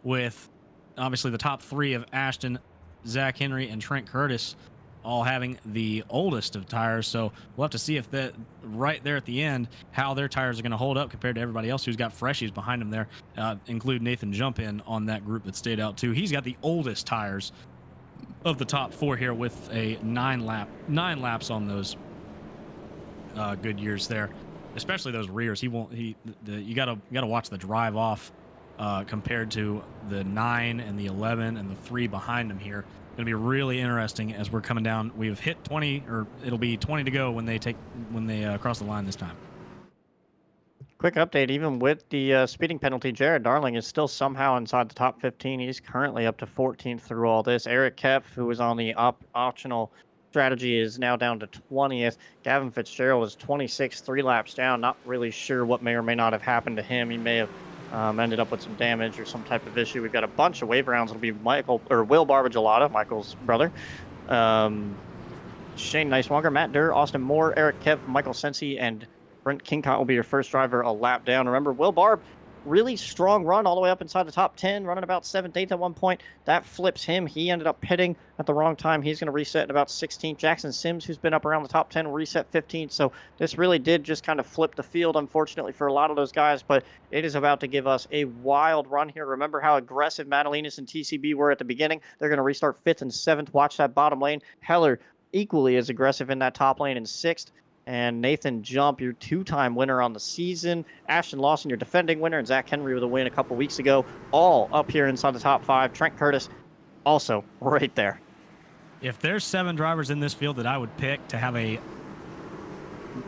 with obviously the top 3 of Ashton, Zach Henry, and Trent Curtis all having the oldest of tires. So we'll have to see if that right there at the end, how their tires are going to hold up compared to everybody else who's got freshies behind them there. Include Nathan Jump in on that group that stayed out too. He's got the oldest tires of the top 4 here, with a 9 laps on those good years there, especially those rears. You gotta watch the drive off compared to the 9 and the 11 and the 3 behind him here. Going to be really interesting as we're coming down. We've hit 20, or it'll be 20 to go when they cross the line this time. Quick update, even with the speeding penalty, Jared Darling is still somehow inside the top 15. He's currently up to 14th through all this. Eric Kepf, who was on the optional strategy, is now down to 20th. Gavin Fitzgerald is 26th, 3 laps down. Not really sure what may or may not have happened to him. He may have ended up with some damage or some type of issue. We've got a bunch of wave rounds. It'll be Will Barbagelata, Michael's brother. Shane Neiswanger, Matt Durr, Austin Moore, Eric Kev, Michael Sensi, and Brent Kingcott will be your first driver a lap down. Remember, Will Barb, really strong run all the way up inside the top 10, running about 7th, 8th at one point. That flips him. He ended up pitting at the wrong time. He's going to reset at about 16th. Jackson Sims, who's been up around the top 10, will reset 15th. So this really did just kind of flip the field, unfortunately, for a lot of those guys. But it is about to give us a wild run here. Remember how aggressive Madalenas and TCB were at the beginning. They're going to restart 5th and 7th. Watch that bottom lane. Heller, equally as aggressive in that top lane in 6th. And Nathan Jump, your 2-time winner on the season. Ashton Lawson, your defending winner. And Zach Henry with a win a couple weeks ago. All up here inside the top 5. Trent Curtis also right there. If there's 7 drivers in this field that I would pick to have a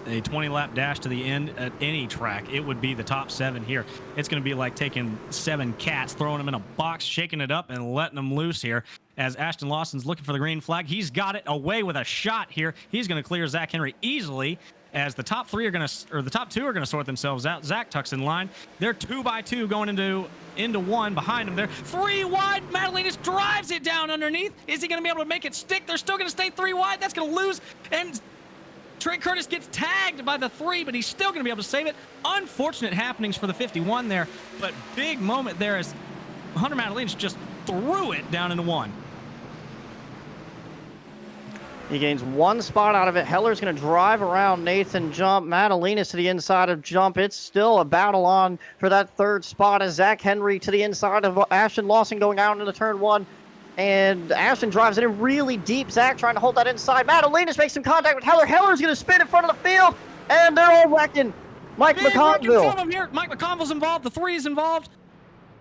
a 20-lap dash to the end at any track, it would be the top 7 here. It's going to be like taking 7 cats, throwing them in a box, shaking it up, and letting them loose here. As Ashton Lawson's looking for the green flag, he's got it away with a shot here. He's going to clear Zach Henry easily. As the top 3 are going to, or the top 2 are going to sort themselves out. Zach tucks in line. They're 2 by 2 going into 1 behind him there. 3 wide. Madalinas drives it down underneath. Is he going to be able to make it stick? They're still going to stay 3 wide. That's going to lose. And Trent Curtis gets tagged by the 3, but he's still going to be able to save it. Unfortunate happenings for the 51 there, but big moment there as Hunter Madalinas just threw it down into 1. He gains 1 spot out of it. Heller's going to drive around Nathan Jump. Madalinas to the inside of Jump. It's still a battle on for that 3rd spot as Zach Henry to the inside of Ashton Lawson going out into turn 1. And Ashton drives it in really deep. Zach trying to hold that inside. Madalinas makes some contact with Heller. Heller's going to spin in front of the field. And they're all wrecking Mike McConville. Mike McConville's involved. The 3 is involved.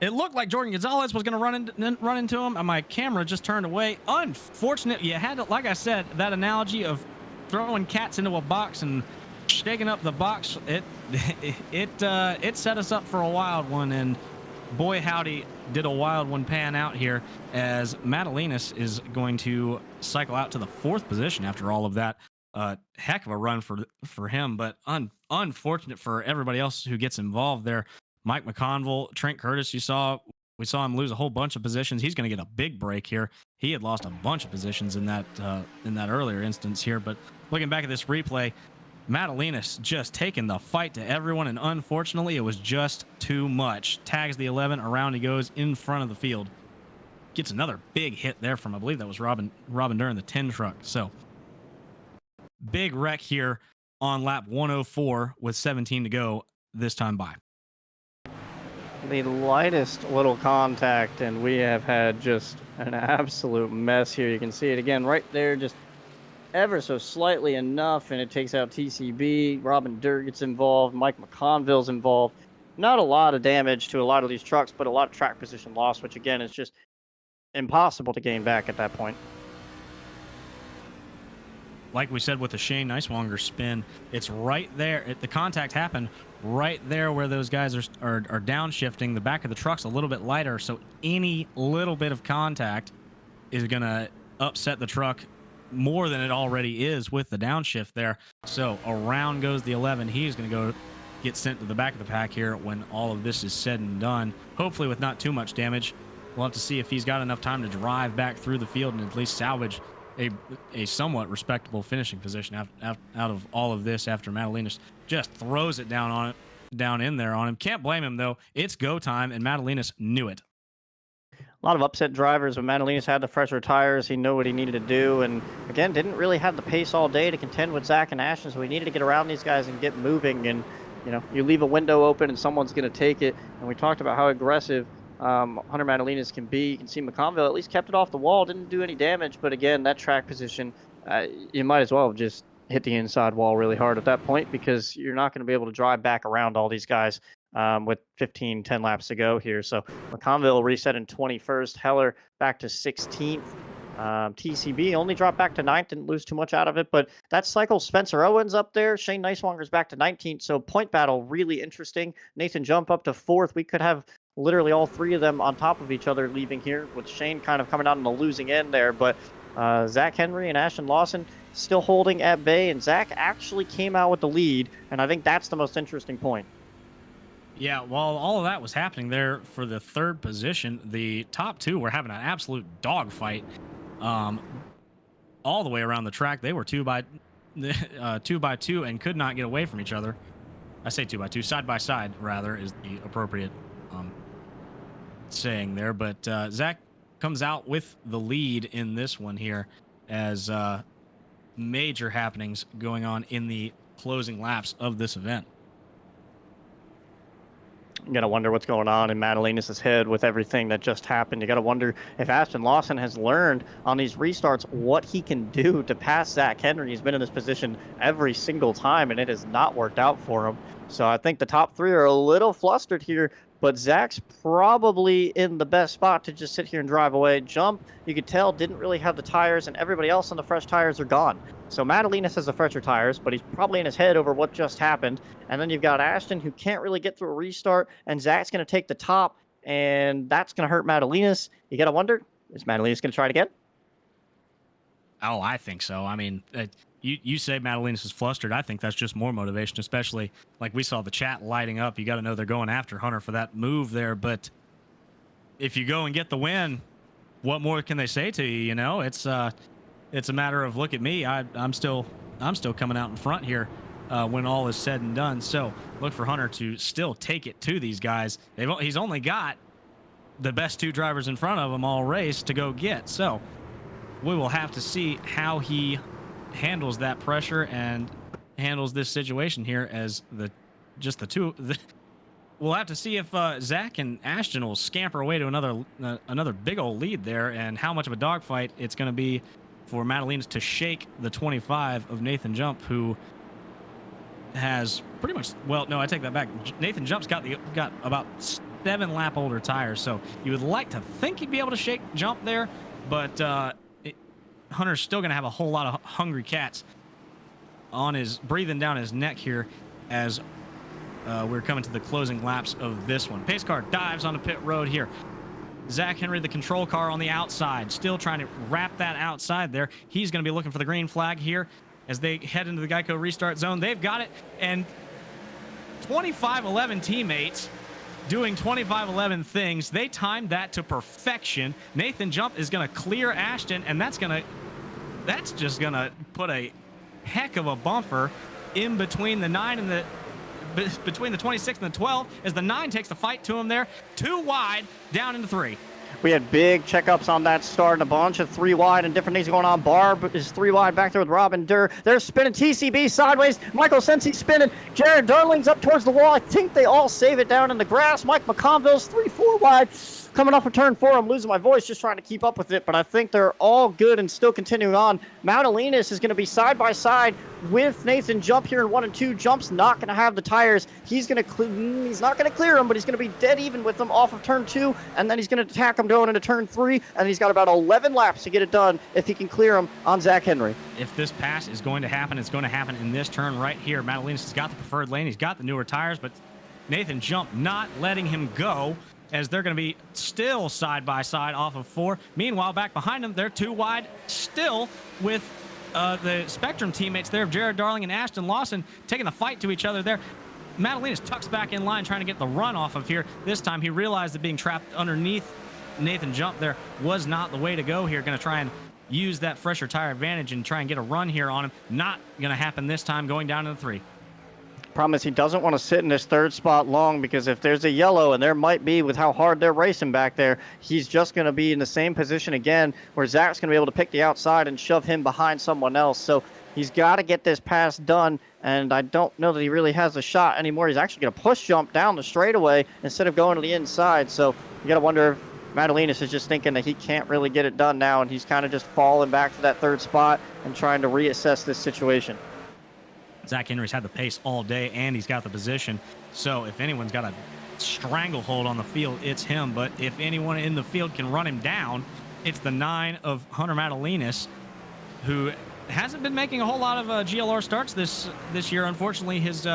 It looked like Jordan Gonzalez was going to run into him, and my camera just turned away. Unfortunate. You had to, like I said, that analogy of throwing cats into a box and shaking up the box. It set us up for a wild one, and boy howdy, did a wild one pan out here as Madalinas is going to cycle out to the 4th position after all of that. Heck of a run for him, but unfortunate for everybody else who gets involved there. Mike McConville, Trent Curtis, we saw him lose a whole bunch of positions. He's going to get a big break here. He had lost a bunch of positions in that earlier instance here, but looking back at this replay, Madalinas just taking the fight to everyone, and unfortunately, it was just too much. Tags the 11, around he goes in front of the field. Gets another big hit there from, I believe that was Robin Durr in the 10 truck. So, big wreck here on lap 104 with 17 to go this time by. The lightest little contact, and we have had just an absolute mess here. You can see it again right there, just ever so slightly enough, and it takes out TCB. Robin Durr gets involved. Mike McConville's involved. Not a lot of damage to a lot of these trucks, but a lot of track position loss, which again is just impossible to gain back at that point. Like we said with the Shane Neiswanger spin, it's right there. The contact happened right there where those guys are downshifting. The back of the truck's a little bit lighter, so any little bit of contact is going to upset the truck more than it already is with the downshift there. So around goes the 11. He's going to go get sent to the back of the pack here when all of this is said and done, hopefully with not too much damage. We'll have to see if he's got enough time to drive back through the field and at least salvage a somewhat respectable finishing position out of all of this after Madalinas just throws it down in there on him. Can't blame him, though. It's go time, and Madalinas knew it. A lot of upset drivers. When Madalinas had the fresher tires, he knew what he needed to do, and again, didn't really have the pace all day to contend with Zach and Ashton, so we needed to get around these guys and get moving. And you know, you leave a window open and someone's going to take it. And we talked about how aggressive Hunter Madalinas can be. You can see McConville at least kept it off the wall, didn't do any damage, but again, that track position, you might as well have just hit the inside wall really hard at that point, because you're not going to be able to drive back around all these guys with 10 laps to go here. So McConville reset in 21st, Heller back to 16th. TCB only dropped back to 9th, didn't lose too much out of it, but that cycle Spencer Owens up there. Shane Neiswanger's back to 19th, so point battle really interesting. Nathan Jump up to 4th. We could have literally all 3 of them on top of each other leaving here, with Shane kind of coming out on the losing end there, but Zach Henry and Ashton Lawson still holding at bay, and Zach actually came out with the lead, and I think that's the most interesting point. Yeah, while all of that was happening there for the 3rd position, the top 2 were having an absolute dogfight all the way around the track. They were 2 by 2 and could not get away from each other. I say 2 by 2, side by side rather is the appropriate saying there. But Zach comes out with the lead in this one here as major happenings going on in the closing laps of this event. You got to wonder what's going on in Madalinas' head with everything that just happened. You got to wonder if Ashton Lawson has learned on these restarts what he can do to pass Zach Henry. He's been in this position every single time, and it has not worked out for him. So I think the top 3 are a little flustered here, but Zach's probably in the best spot to just sit here and drive away. Jump, you could tell, didn't really have the tires, and everybody else on the fresh tires are gone. So Madalinas has the fresher tires, but he's probably in his head over what just happened. And then you've got Ashton, who can't really get through a restart, and Zach's going to take the top, and that's going to hurt Madalinas. You got to wonder, is Madalinas going to try it again? Oh, I think so. I mean, you say Madalinas is flustered. I think that's just more motivation, especially like we saw the chat lighting up. You got to know they're going after Hunter for that move there. But if you go and get the win, what more can they say to you? You know, it's a matter of look at me. I'm still coming out in front here when all is said and done. So look for Hunter to still take it to these guys. He's only got the best 2 drivers in front of him all race to go get. So we will have to see how he handles that pressure and handles this situation here as just the two. We'll have to see if Zach and Ashton will scamper away to another big old lead there, and how much of a dogfight it's going to be for Madalinas to shake the 25 of Nathan Jump, who has pretty much, well, no, I take that back. Nathan Jump's got about 7 lap older tires, so you would like to think he'd be able to shake Jump there, but Hunter's still going to have a whole lot of hungry cats on breathing down his neck here as we're coming to the closing laps of this one. Pace car dives onto pit road here. Zach Henry, the control car on the outside, still trying to wrap that outside there. He's going to be looking for the green flag here as they head into the Geico restart zone. They've got it, and 2511 teammates doing 2511 things. They timed that to perfection. Nathan Jump is going to clear Ashton, and that's just going to put a heck of a bumper in between the 9 and between the 26 and the 12 as the 9 takes the fight to him there. 2 wide, down into 3. We had big checkups on that start and a bunch of 3 wide and different things going on. Barb is 3 wide back there with Robin Durr. They're spinning TCB sideways. Michael Sensi spinning. Jared Darling's up towards the wall. I think they all save it down in the grass. Mike McConville's 3-4 wide. Coming off of turn 4, I'm losing my voice just trying to keep up with it, but I think they're all good and still continuing on. Madalinas is going to be side by side with Nathan Jump here in 1 and 2. Jump's not going to have the tires. He's not going to clear him, but he's going to be dead even with them off of turn 2, and then he's going to attack him going into turn 3, and he's got about 11 laps to get it done if he can clear him on Zach Henry. If this pass is going to happen, it's going to happen in this turn right here. Madalinas has got the preferred lane. He's got the newer tires, but Nathan Jump not letting him go, as they're going to be still side by side off of 4. Meanwhile, back behind them, they're 2 wide still with the Spectrum teammates there of Jared Darling and Ashton Lawson taking the fight to each other there. Madalinas tucks back in line trying to get the run off of here. This time he realized that being trapped underneath Nathan Jump there was not the way to go here. Going to try and use that fresher tire advantage and try and get a run here on him. Not going to happen this time, going down to the 3. Problem is he doesn't want to sit in this 3rd spot long, because if there's a yellow, and there might be with how hard they're racing back there, he's just going to be in the same position again where Zach's going to be able to pick the outside and shove him behind someone else. So he's got to get this pass done, and I don't know that he really has a shot anymore. He's actually going to push jump down the straightaway instead of going to the inside. So you got to wonder if Madalinas is just thinking that he can't really get it done now, and he's kind of just falling back to that 3rd spot and trying to reassess this situation. Zach Henry's had the pace all day, and he's got the position. So if anyone's got a stranglehold on the field, it's him. But if anyone in the field can run him down, it's the 9 of Hunter Madalinas, who hasn't been making a whole lot of GLR starts this year. Unfortunately, his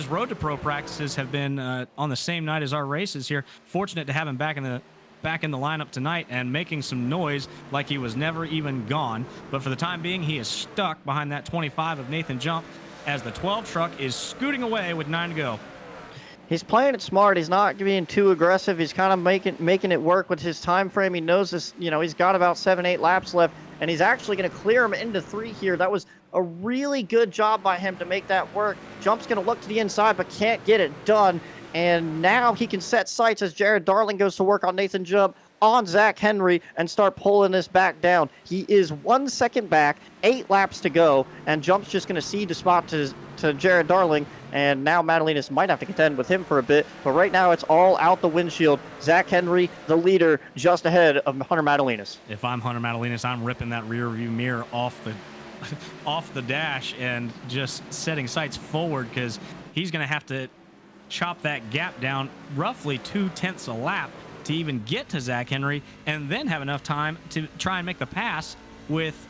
road to pro practices have been on the same night as our races here. Fortunate to have him back in the lineup tonight and making some noise like he was never even gone. But for the time being, he is stuck behind that 25 of Nathan Jump as the 12 truck is scooting away with 9 to go. He's playing it smart. He's not being too aggressive. He's kind of making it work with his time frame. He knows this, he's got about 7-8 laps left, and he's actually going to clear him into 3 here. That was a really good job by him to make that work. Jump's going to look to the inside, but can't get it done. And now he can set sights as Jared Darling goes to work on Nathan Jump, on Zach Henry, and start pulling this back down. He is 1 second back, 8 laps to go, and Jump's just going to cede the spot to Jared Darling, and now Madalinas might have to contend with him for a bit, but right now it's all out the windshield. Zach Henry, the leader, just ahead of Hunter Madalinas. If I'm Hunter Madalinas, I'm ripping that rear view mirror off the dash and just setting sights forward, because he's going to have to chop that gap down roughly 2/10 a lap to even get to Zach Henry, and then have enough time to try and make the pass with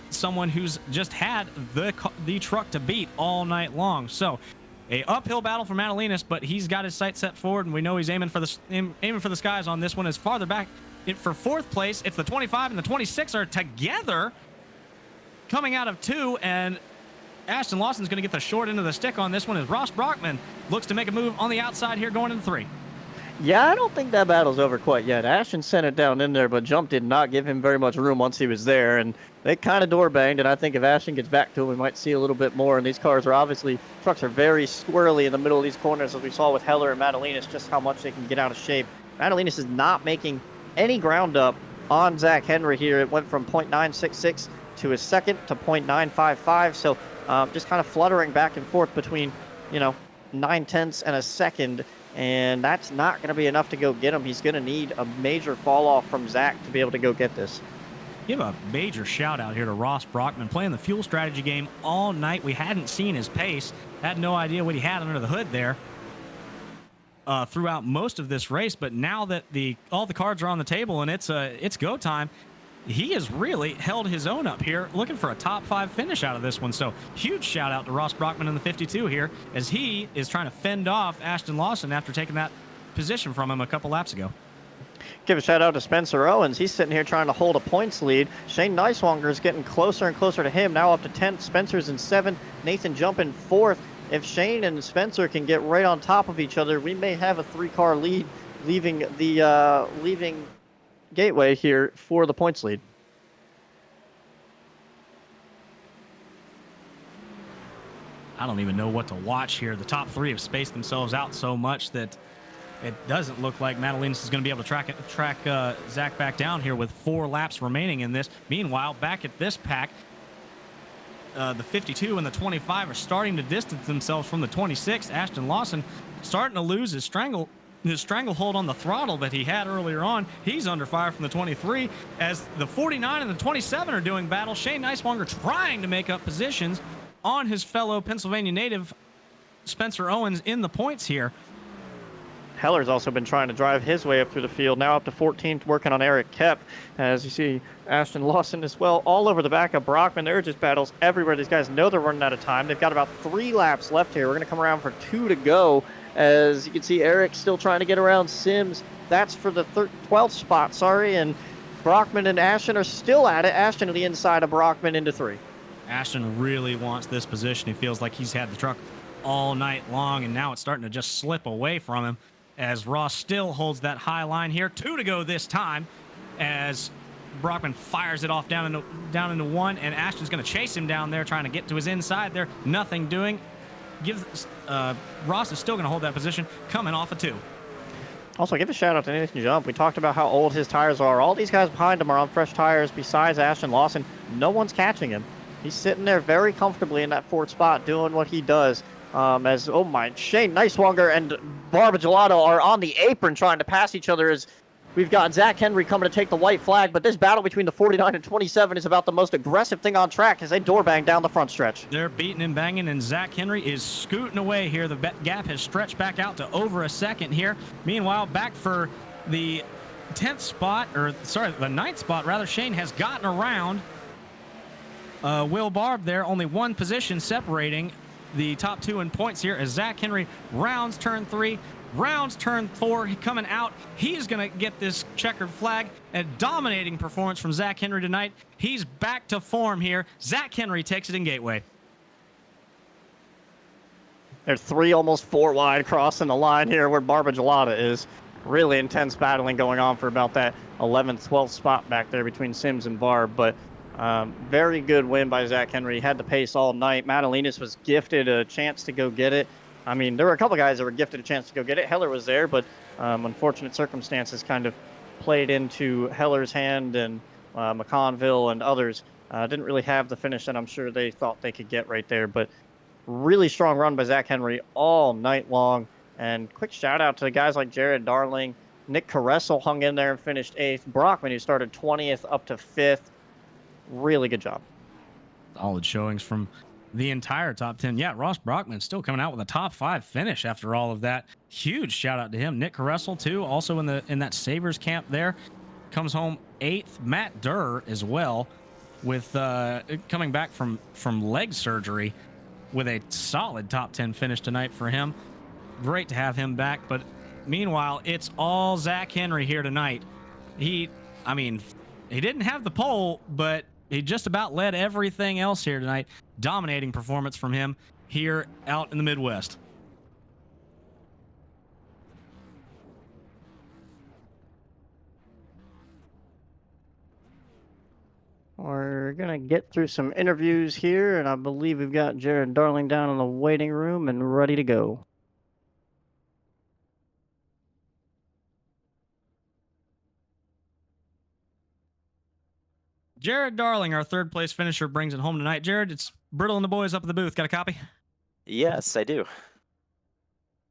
someone who's just had the truck to beat all night long. So a uphill battle for Madalinas, but he's got his sights set forward, and we know he's aiming for the skies on this one. As farther back for fourth place, it's the 25 and the 26 are together coming out of 2, and Ashton Lawson's going to get the short end of the stick on this one as Ross Brockman looks to make a move on the outside here going into 3. Yeah, I don't think that battle's over quite yet. Ashton sent it down in there, but Jump did not give him very much room once he was there, and they kind of door banged, and I think if Ashton gets back to him, we might see a little bit more, and these cars are obviously, trucks are very squirrely in the middle of these corners, as we saw with Heller and Madalinas, just how much they can get out of shape. Madalinas is not making any ground up on Zach Henry here. It went from 0.966 to his second to 0.955, so just kind of fluttering back and forth between, 9/10 and a second, and that's not going to be enough to go get him. He's going to need a major fall off from Zach to be able to go get this. Give a major shout out here to Ross Brockman, playing the fuel strategy game all night. We hadn't seen his pace, had no idea what he had under the hood there throughout most of this race, but now that all the cards are on the table and it's go time, he has really held his own up here, looking for a top 5 finish out of this one. So huge shout out to Ross Brockman in the 52 here, as he is trying to fend off Ashton Lawson after taking that position from him a couple laps ago. Give a shout out to Spencer Owens. He's sitting here trying to hold a points lead. Shane Neiswanger is getting closer and closer to him, now up to 10th. Spencer's in 7th. Nathan Jump in 4th. If Shane and Spencer can get right on top of each other, we may have a 3-car lead leaving Gateway here for the points lead. I don't even know what to watch here. The top 3 have spaced themselves out so much that it doesn't look like Madalinas is going to be able to track Zach back down here with 4 laps remaining in this. Meanwhile, back at this pack, the 52 and the 25 are starting to distance themselves from the 26. Ashton Lawson starting to lose his stranglehold on the throttle that he had earlier on. He's under fire from the 23, as the 49 and the 27 are doing battle. Shane Neiswanger trying to make up positions on his fellow Pennsylvania native Spencer Owens in the points here. Heller's also been trying to drive his way up through the field, now up to 14th, working on Eric Kep. As you see, Ashton Lawson as well, all over the back of Brockman. There are just battles everywhere. These guys know they're running out of time. They've got about 3 laps left here. We're going to come around for 2 to go. As you can see, Eric still trying to get around Sims. That's for the 12th spot, and Brockman and Ashton are still at it. Ashton to the inside of Brockman into 3. Ashton really wants this position. He feels like he's had the truck all night long, and now it's starting to just slip away from him, as Ross still holds that high line here. 2 to go this time, as Brockman fires it off down into 1, and Ashton's going to chase him down there, trying to get to his inside there. Nothing doing. Ross is still going to hold that position, coming off of 2. Also, give a shout out to Nathan Jump. We talked about how old his tires are. All these guys behind him are on fresh tires. Besides Ashton Lawson, no one's catching him. He's sitting there very comfortably in that 4th spot, doing what he does. Shane Neiswanger and Barba Gelato are on the apron trying to pass each other, as we've got Zach Henry coming to take the white flag. But this battle between the 49 and 27 is about the most aggressive thing on track, as they door bang down the front stretch. They're beating and banging, and Zach Henry is scooting away here. The gap has stretched back out to over a second here. Meanwhile, back for the 10th spot, the 9th spot rather, Shane has gotten around Will Barb there. Only 1 position separating the top 2 in points here, as Zach Henry rounds turn 3, rounds turn 4, coming out. He is going to get this checkered flag. A dominating performance from Zach Henry tonight. He's back to form here. Zach Henry takes it in Gateway. They're 3, almost 4 wide, crossing the line here where Barba Gelada is. Really intense battling going on for about that 11th, 12th spot back there between Sims and Barb, but very good win by Zach Henry. He had the pace all night. Madalinas was gifted a chance to go get it. I mean, there were a couple guys that were gifted a chance to go get it. Heller was there, but unfortunate circumstances kind of played into Heller's hand, and McConville and others didn't really have the finish that I'm sure they thought they could get right there. But really strong run by Zach Henry all night long. And quick shout out to the guys like Jared Darling. Nick Caressel hung in there and finished 8th. Brockman, who started 20th up to 5th. Really good job. Solid showings from the entire top 10. Yeah, Ross Brockman still coming out with a top 5 finish after all of that. Huge shout out to him. Nick Caressel too, also in that Sabres camp there, comes home 8th. Matt Durr as well, with coming back from leg surgery, with a solid top 10 finish tonight for him. Great to have him back. But meanwhile, it's all Zach Henry here tonight. I mean, he didn't have the pole, but he just about led everything else here tonight. Dominating performance from him here out in the Midwest. We're going to get through some interviews here, and I believe we've got Jared Darling down in the waiting room and ready to go. Jared Darling, our 3rd place finisher, brings it home tonight. Jared, it's Brittle and the boys up at the booth. Got a copy? Yes, I do.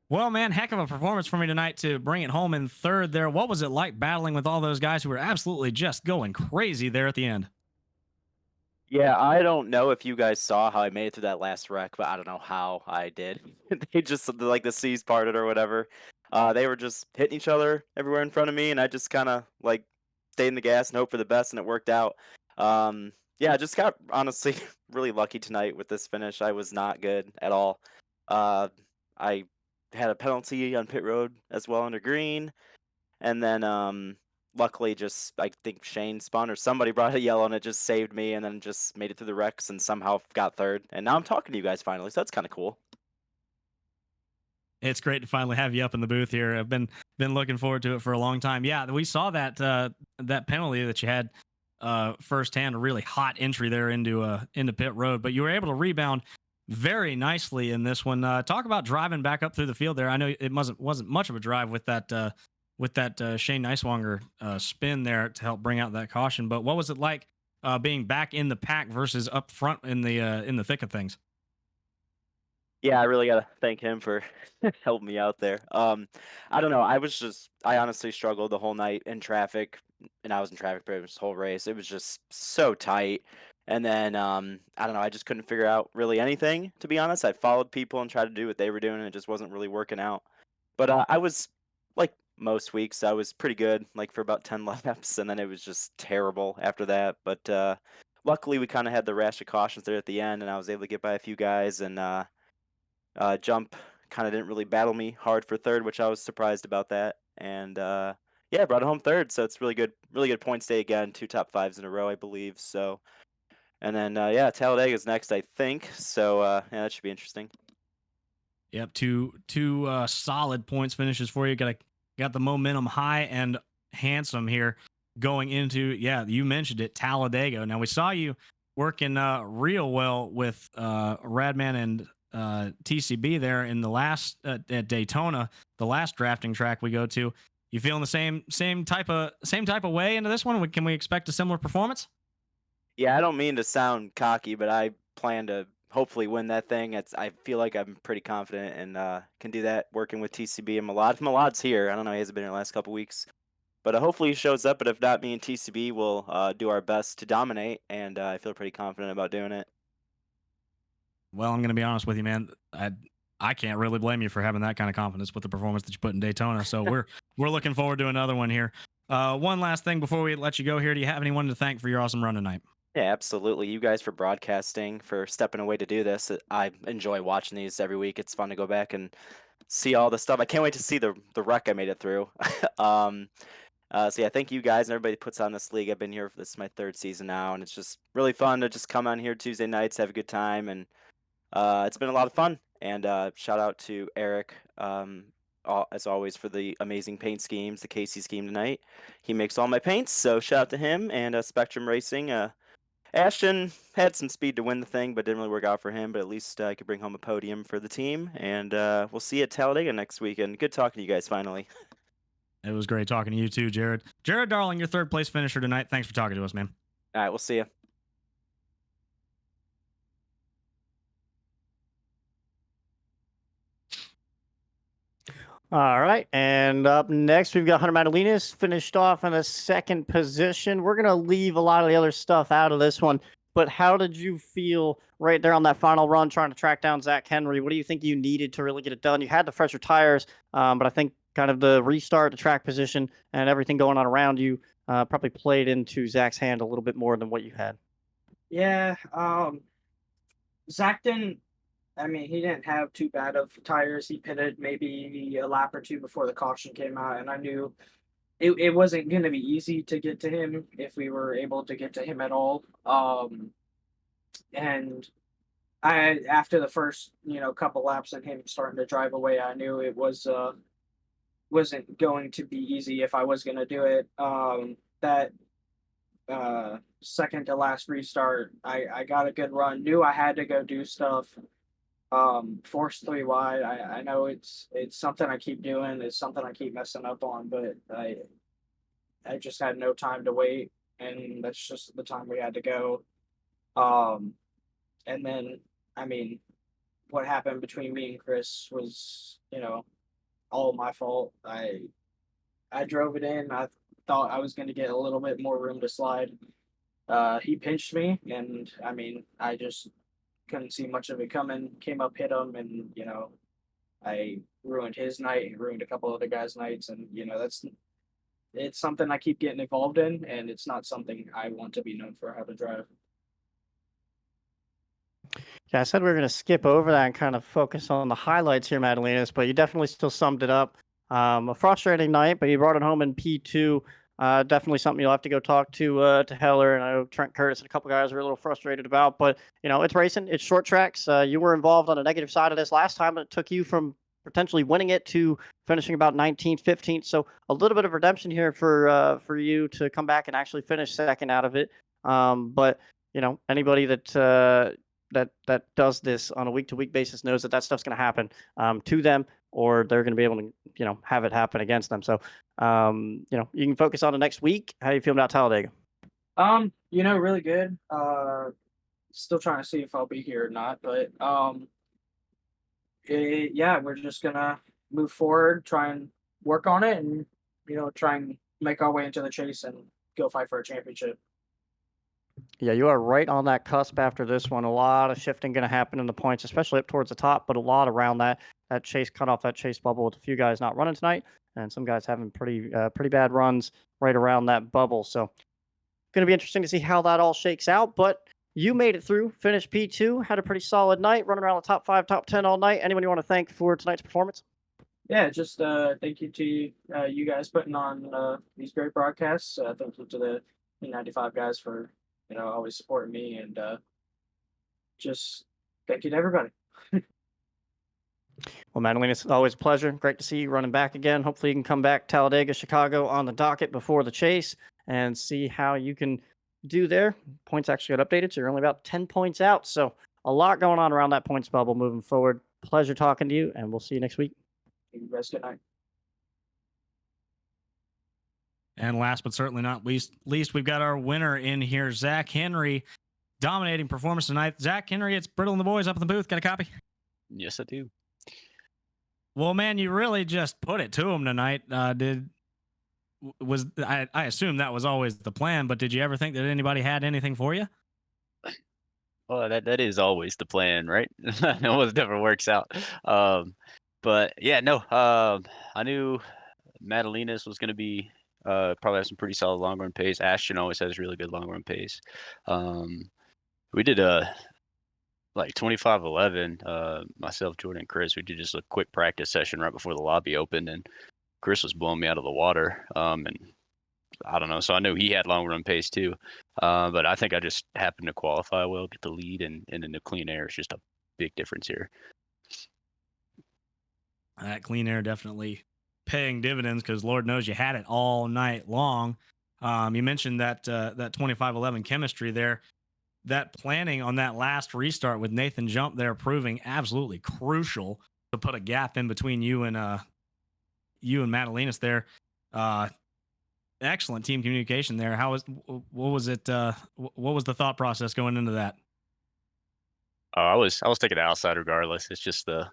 Well, man, heck of a performance for me tonight to bring it home in 3rd there. What was it like battling with all those guys who were absolutely just going crazy there at the end? Yeah, I don't know if you guys saw how I made it through that last wreck, but I don't know how I did. They just like the seas parted or whatever. They were just hitting each other everywhere in front of me, and I just kind of like stayed in the gas and hope for the best, and it worked out. Yeah, I just got honestly really lucky tonight with this finish. I was not good at all. I had a penalty on pit road as well under green, and then luckily just I think Shane spun or somebody brought a yellow and it just saved me, and then just made it through the wrecks and somehow got 3rd. And now I'm talking to you guys finally, so that's kind of cool. It's great to finally have you up in the booth here. I've been looking forward to it for a long time. Yeah, we saw that that penalty that you had firsthand, a really hot entry there into pit road, but you were able to rebound very nicely in this one. Talk about driving back up through the field there. I know it wasn't much of a drive with that Shane Neiswanger spin there to help bring out that caution. But what was it like being back in the pack versus up front in the thick of things? Yeah, I really gotta thank him for helping me out there. I don't know. I honestly struggled the whole night in traffic, and I was in traffic pretty much the whole race. It was just so tight. And then I don't know. I just couldn't figure out really anything, to be honest. I followed people and tried to do what they were doing, and it just wasn't really working out. But I was like most weeks, I was pretty good, like for about 10 laps, and then it was just terrible after that. But luckily, we kind of had the rash of cautions there at the end, and I was able to get by a few guys, and Jump kind of didn't really battle me hard for 3rd, which I was surprised about that. And yeah, brought it home 3rd, so it's really good points day again. 2 top 5s in a row, I believe. So, and then yeah, Talladega's next, I think. So yeah, that should be interesting. Yep, two solid points finishes for you. Got the momentum high and handsome here going into, yeah, you mentioned it, Talladega. Now we saw you working real well with Radman and TCB there in the last at Daytona, the last drafting track we go to. You feeling the same type of way into this one? Can we expect a similar performance? Yeah, I don't mean to sound cocky, but I plan to hopefully win that thing. I feel like I'm pretty confident and can do that working with TCB and Malad. Malad's here. I don't know, he hasn't been here the last couple weeks. But hopefully he shows up, but if not, me and TCB will do our best to dominate, and I feel pretty confident about doing it. Well, I'm going to be honest with you, man. I can't really blame you for having that kind of confidence with the performance that you put in Daytona. So we're looking forward to another one here. One last thing before we let you go here. Do you have anyone to thank for your awesome run tonight? Yeah, absolutely. You guys for broadcasting, for stepping away to do this. I enjoy watching these every week. It's fun to go back and see all the stuff. I can't wait to see the wreck I made it through. So yeah, thank you guys and everybody that puts on this league. I've been here. This is my 3rd season now, and it's just really fun to just come on here Tuesday nights, have a good time, and it's been a lot of fun. And shout out to Eric, as always, for the amazing paint schemes, the Casey scheme tonight. He makes all my paints, so shout out to him. And Spectrum Racing. Ashton had some speed to win the thing, but didn't really work out for him. But at least I could bring home a podium for the team. And we'll see you at Talladega next weekend. Good talking to you guys finally. It was great talking to you too, Jared. Jared Darling, your 3rd place finisher tonight. Thanks for talking to us, man. All right, we'll see you. All right, and up next we've got Hunter Madalinas finished off in a 2nd position. We're going to leave a lot of the other stuff out of this one but how did you feel right there on that final run trying to track down Zach Henry? What do you think you needed to really get it done? You had the fresher tires, but I think kind of the restart, the track position, and everything going on around you probably played into Zach's hand a little bit more than what you had. Yeah, Zach didn't. I mean, he didn't have too bad of tires. He pitted maybe a lap or two before the caution came out, and I knew it wasn't going to be easy to get to him if we were able to get to him at all. And I after the first couple laps and him starting to drive away, I knew it wasn't going to be easy if I was going to do it. That second to last restart, I got a good run. Knew I had to go do stuff. Force 3 wide. I know it's something I keep doing. It's something I keep messing up on, but I just had no time to wait, and that's just the time we had to go. And then I mean, what happened between me and Chris was all my fault. I drove it in. I thought I was going to get a little bit more room to slide. He pinched me, and I mean, I just couldn't see much of it coming. Came up, hit him, and I ruined his night, ruined a couple other guys' nights, and it's something I keep getting involved in, and it's not something I want to be known for how to drive. Yeah, I said we were going to skip over that and kind of focus on the highlights here, Madalinas, but you definitely still summed it up. A frustrating night, but you brought it home in P2. Definitely something you'll have to go talk to Heller, and I know Trent Curtis and a couple guys were a little frustrated about. But it's racing, it's short tracks. You were involved on a negative side of this last time, but it took you from potentially winning it to finishing about 19th, 15th. So a little bit of redemption here for you to come back and actually finish second out of it. But anybody that does this on a week-to-week basis knows that stuff's going to happen to them, or they're going to be able to have it happen against them. So you can focus on the next week. How you feeling about Talladega? Really good. Still trying to see if I'll be here or not, but yeah, we're just gonna move forward, try and work on it, and try and make our way into the chase and go fight for a championship. Yeah, you are right on that cusp after this one. A lot of shifting going to happen in the points, especially up towards the top, but a lot around that chase cutoff, that chase bubble, with a few guys not running tonight, and some guys having pretty bad runs right around that bubble. So going to be interesting to see how that all shakes out. But you made it through, finished P2, had a pretty solid night, running around the top 5, top 10 all night. Anyone you want to thank for tonight's performance? Yeah, just thank you to you guys putting on these great broadcasts. Thank you to the E95 guys for always supporting me, and just thank you to everybody. Well, Madeline, it's always a pleasure. Great to see you running back again. Hopefully you can come back Talladega, Chicago on the docket before the chase and see how you can do there. Points actually got updated, so you're only about 10 points out. So a lot going on around that points bubble moving forward. Pleasure talking to you, and we'll see you next week. Thank you guys. Good night. And last but certainly not least, we've got our winner in here, Zach Henry. Dominating performance tonight. Zach Henry, it's Brittle and the boys up in the booth. Got a copy? Yes, I do. Well, man, you really just put it to him tonight. I assume that was always the plan, but did you ever think that anybody had anything for you? Well, that is always the plan, right? It never works out. But yeah, no. I knew Madalinas was going to be probably have some pretty solid long run pace. Ashton always has really good long run pace. We did like 25-11. Myself, Jordan, and Chris. We did just a quick practice session right before the lobby opened, and Chris was blowing me out of the water. And I don't know. So I knew he had long run pace too. But I think I just happened to qualify well, get the lead, and in the clean air is just a big difference here. That clean air definitely paying dividends, because Lord knows you had it all night long. You mentioned that 25-11 chemistry there. That planning on that last restart with Nathan Jump there proving absolutely crucial to put a gap in between you and Madalinas there. Excellent team communication there. What was the thought process going into that? I was taking the outside regardless. It's just the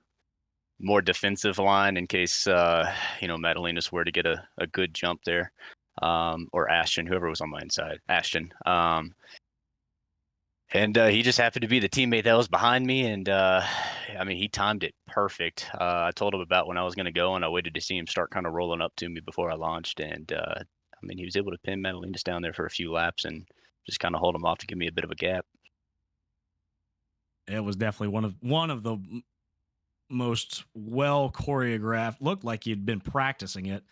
more defensive line in case Madalinas were to get a good jump there, or Ashton, whoever was on my inside, Ashton. And he just happened to be the teammate that was behind me, and I mean, he timed it perfect. I told him about when I was going to go, and I waited to see him start kind of rolling up to me before I launched. And I mean, he was able to pin Madalinas down there for a few laps and just kind of hold him off to give me a bit of a gap. It was definitely one of the most well choreographed. Looked like you'd been practicing it.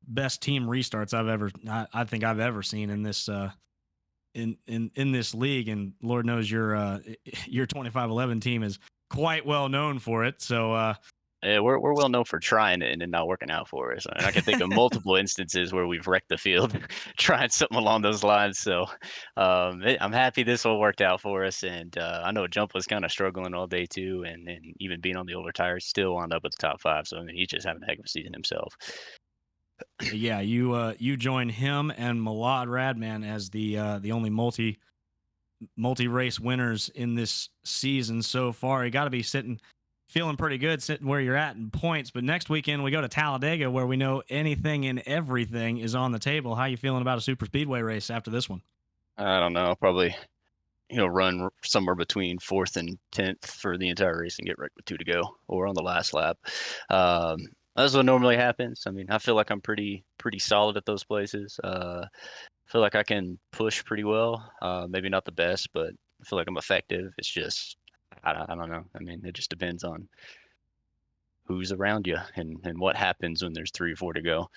Best team restarts I think I've ever seen in this in this league, and Lord knows your 2511 team is quite well known for it. So yeah, we're well known for trying it and then not working out for us. And I can think of multiple instances where we've wrecked the field trying something along those lines. So I'm happy this all worked out for us. And I know Jump was kind of struggling all day too, and even being on the older tires, still wound up at the top 5. So I mean, he's just having a heck of a season himself. yeah, you join him and Malad Radman as the only multi race winners in this season so far. You got to be feeling pretty good sitting where you're at in points. But next weekend we go to Talladega, where we know anything and everything is on the table. How you feeling about a super speedway race after this one? I don't know, probably run somewhere between 4th and 10th for the entire race and get right with 2 to go, or on the last lap. That's what normally happens. I mean, I feel like I'm pretty solid at those places. I feel like I can push pretty well. Maybe not the best, but I feel like I'm effective. It's just I don't know. I mean, it just depends on who's around you and what happens when there's 3 or 4 to go.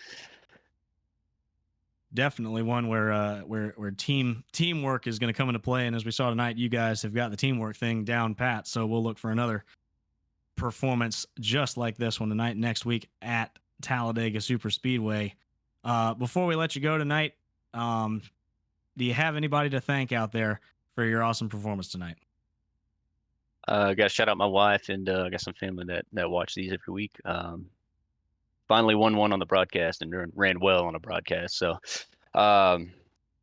Definitely one where teamwork is going to come into play, and as we saw tonight, you guys have got the teamwork thing down pat. So we'll look for another performance just like this one tonight next week at Talladega Super Speedway. Before we let you go tonight, do you have anybody to thank out there for your awesome performance tonight? Got to shout out my wife, and I got some family that watch these every week. Finally won one on the broadcast and ran well on a broadcast. So the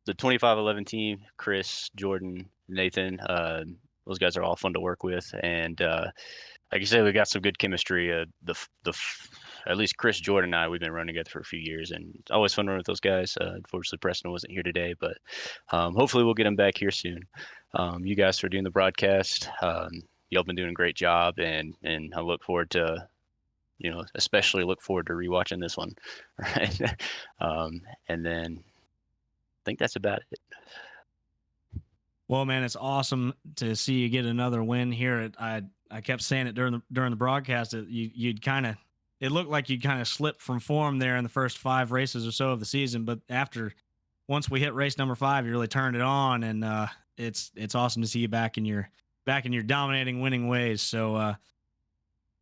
2511 team, Chris, Jordan, Nathan, those guys are all fun to work with. And like you said, we got some good chemistry. At least Chris, Jordan, and I, we've been running together for a few years, and it's always fun running with those guys. Unfortunately, Preston wasn't here today, but hopefully we'll get him back here soon. You guys for doing the broadcast. Y'all been doing a great job, and I look forward to, especially look forward to rewatching this one. Right. And then I think that's about it. Well, man, it's awesome to see you get another win here. I kept saying it during the broadcast that it looked like you'd kind of slipped from form there in the first 5 races or so of the season, but once we hit race number 5, you really turned it on, and it's awesome to see you back in your dominating, winning ways. So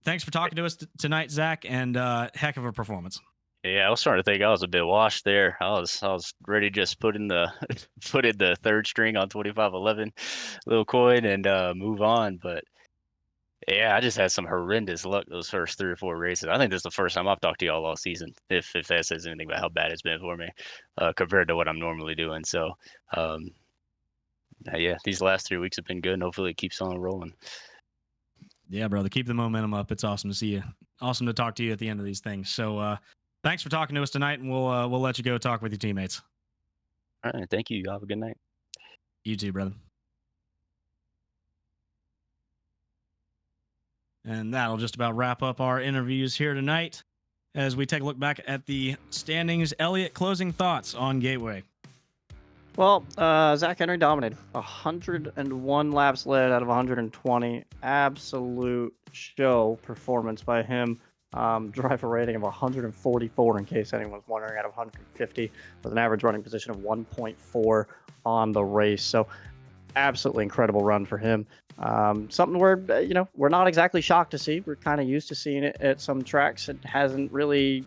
thanks for talking to us tonight, Zach, and heck of a performance. Yeah, I was starting to think I was a bit washed there. I was ready to just put in the 3rd string on 2511 little coin and move on. But yeah, I just had some horrendous luck those first 3 or 4 races. I think this is the first time I've talked to y'all all season, if that says anything about how bad it's been for me compared to what I'm normally doing. So yeah, these last 3 weeks have been good, and hopefully it keeps on rolling. Yeah, brother, keep the momentum up. It's awesome to see you. Awesome to talk to you at the end of these things. So thanks for talking to us tonight, and we'll let you go talk with your teammates. All right, thank you. Y'all have a good night. You too, brother. And that'll just about wrap up our interviews here tonight as we take a look back at the standings. Elliot, closing thoughts on Gateway. Well, Zach Henry dominated. 101 laps led out of 120. Absolute show performance by him. Driver rating of 144, in case anyone's wondering, out of 150, with an average running position of 1.4 on the race. So absolutely incredible run for him. Something where, we're not exactly shocked to see. We're kind of used to seeing it at some tracks. It hasn't really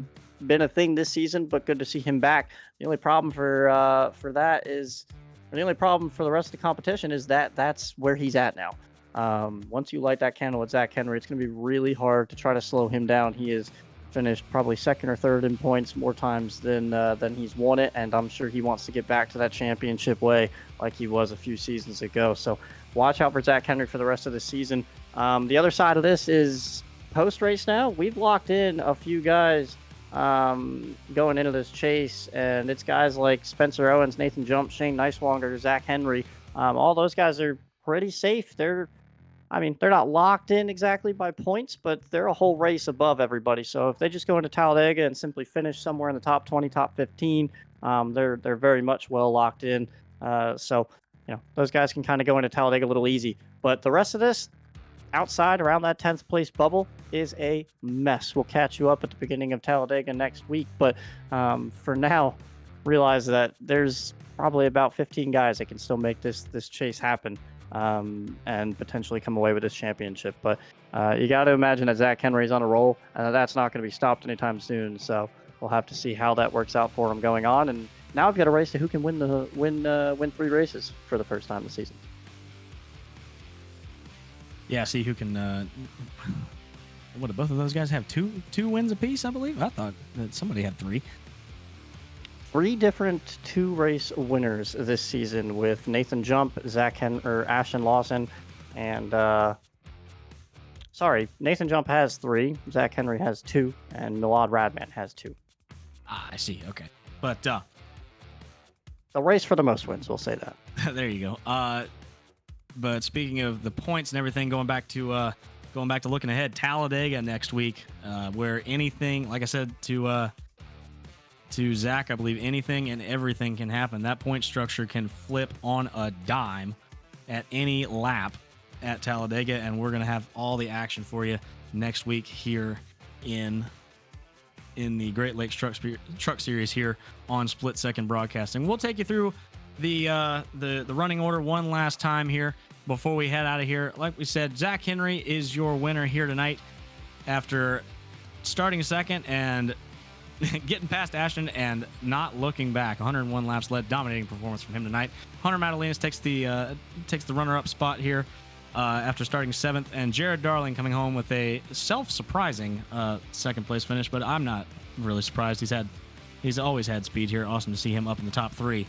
been a thing this season, but good to see him back. The only problem for that is, the only problem for the rest of the competition is that's where he's at now. Once you light that candle with Zach Henry, it's going to be really hard to try to slow him down. He has finished probably 2nd or 3rd in points more times than he's won it, and I'm sure he wants to get back to that championship way like he was a few seasons ago. So watch out for Zach Henry for the rest of the season. The other side of this is post-race now. We've locked in a few guys going into this chase, and it's guys like Spencer Owens, Nathan Jump, Shane Nicewanger, Zach Henry All those guys are pretty safe. I mean, they're not locked in exactly by points, but they're a whole race above everybody. So if they just go into Talladega and simply finish somewhere in the top 20, top 15, they're very much well locked in. So those guys can kind of go into Talladega a little easy. But the rest of this, outside around that 10th place bubble, is a mess. We'll catch you up at the beginning of Talladega next week. But for now, realize that there's probably about 15 guys that can still make this chase happen. And potentially come away with this championship. But you got to imagine that Zach Henry's on a roll, and that's not going to be stopped anytime soon. So we'll have to see how that works out for him going on. And now we've got a race to who can win 3 races for the first time this season. Yeah, see who can. What do both of those guys have? Two wins apiece, I believe. I thought that somebody had 3. 3 different 2-race winners this season with Nathan Jump, Ashton Lawson, and Nathan Jump has 3, Zach Henry has 2, and Milad Radman has 2. Ah, I see. Okay, but the race for the most wins, we'll say that. there you go. But speaking of the points and everything, going back to looking ahead, Talladega next week, where anything, like I said to Zach, I believe anything and everything can happen. That point structure can flip on a dime at any lap at Talladega, and we're going to have all the action for you next week here in the Great Lakes Truck Series here on Split Second Broadcasting. We'll take you through the running order one last time here before we head out of here. Like we said, Zach Henry is your winner here tonight after starting second and getting past Ashton and not looking back. 101 laps led, dominating performance from him tonight. Hunter Madalinas takes the runner-up spot here after starting 7th, and Jared Darling coming home with a self-surprising second place finish, but I'm not really surprised. He's always had speed here. Awesome to see him up in the top 3.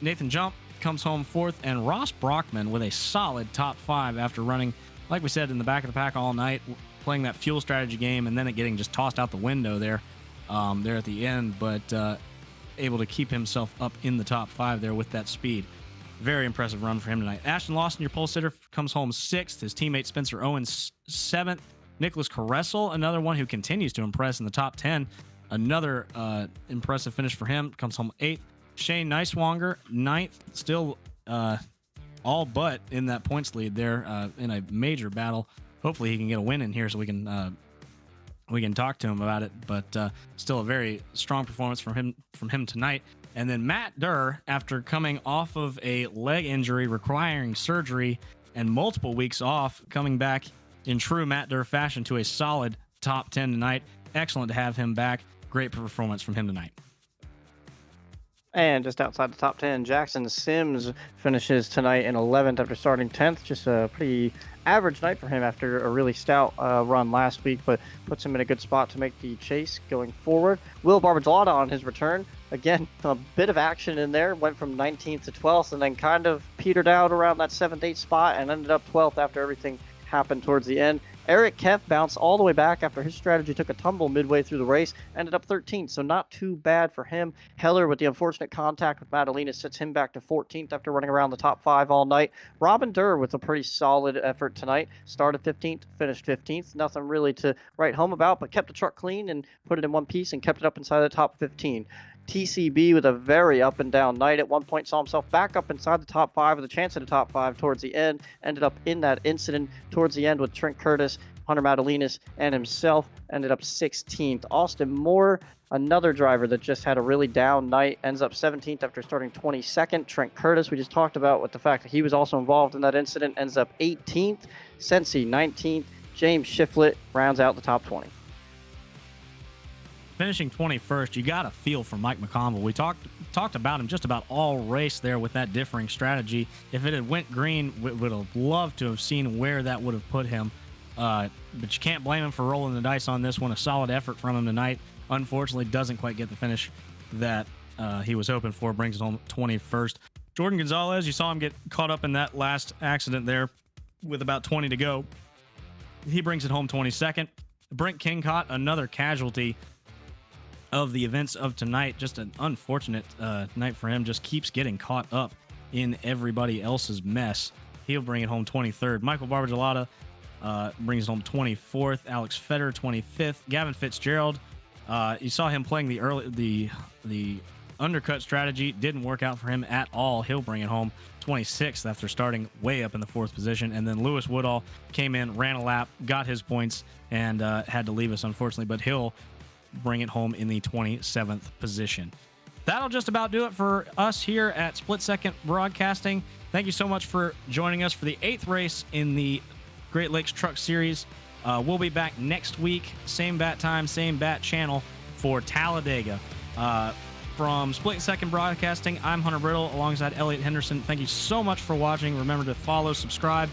Nathan Jump comes home 4th, and Ross Brockman with a solid top 5 after running, like we said, in the back of the pack all night, playing that fuel strategy game, and then it getting just tossed out the window there at the end, but able to keep himself up in the top 5 there with that speed. Very impressive run for him tonight. Ashton Lawson, your pole sitter, comes home 6th. His teammate Spencer Owens 7th. Nicholas Caressel, another one who continues to impress in the top 10. Another impressive finish for him, comes home 8th. Shane Neiswanger 9th, still all but in that points lead there in a major battle. Hopefully he can get a win in here so we can talk to him about it, but still a very strong performance from him tonight. And then Matt Durr, after coming off of a leg injury requiring surgery and multiple weeks off, coming back in true Matt Durr fashion to a solid top 10 tonight. Excellent to have him back. Great performance from him tonight. And just outside the top 10, Jackson Sims finishes tonight in 11th after starting 10th. Just a pretty average night for him after a really stout run last week, but puts him in a good spot to make the chase going forward. Will Barbaglada on his return. Again, a bit of action in there. Went from 19th to 12th and then kind of petered out around that 7th, 8th spot and ended up 12th after everything happened towards the end. Eric Keff bounced all the way back after his strategy took a tumble midway through the race, ended up 13th, so not too bad for him. Heller, with the unfortunate contact with Madalena, sets him back to 14th after running around the top 5 all night. Robin Durr with a pretty solid effort tonight. Started 15th, finished 15th. Nothing really to write home about, but kept the truck clean and put it in one piece and kept it up inside the top 15. TCB with a very up and down night. At one point saw himself back up inside the top 5 with a chance at the top 5 towards the end. Ended up in that incident towards the end with Trent Curtis, Hunter Madalinas, and himself. Ended up 16th. Austin Moore, another driver that just had a really down night, ends up 17th after starting 22nd. Trent Curtis, we just talked about with the fact that he was also involved in that incident, ends up 18th. Sensi 19th. James Shiflett rounds out the top 20. Finishing 21st, you got a feel for Mike McConville. We talked about him just about all race there with that differing strategy. If it had went green, we would have loved to have seen where that would have put him. But you can't blame him for rolling the dice on this one. A solid effort from him tonight. Unfortunately, doesn't quite get the finish that he was hoping for. Brings it home 21st. Jordan Gonzalez, you saw him get caught up in that last accident there with about 20 to go. He brings it home 22nd. Brent Kingcott, another casualty of the events of tonight. Just an unfortunate night for him. Just keeps getting caught up in everybody else's mess. He'll bring it home 23rd. Michael Barbagelata brings it home 24th. Alex Fetter 25th. Gavin Fitzgerald, you saw him playing the undercut strategy. Didn't work out for him at all. He'll bring it home 26th after starting way up in the 4th position. And then Lewis Woodall came in, ran a lap, got his points, and had to leave us, unfortunately. But he'll bring it home in the 27th position. That'll just about do it for us here at Split Second Broadcasting. Thank you so much for joining us for the 8th race in the Great Lakes Truck Series. We'll be back next week, same bat time, same bat channel for Talladega. From Split Second Broadcasting, I'm Hunter Brittle alongside Elliot Henderson. Thank you so much for watching. Remember to follow, subscribe,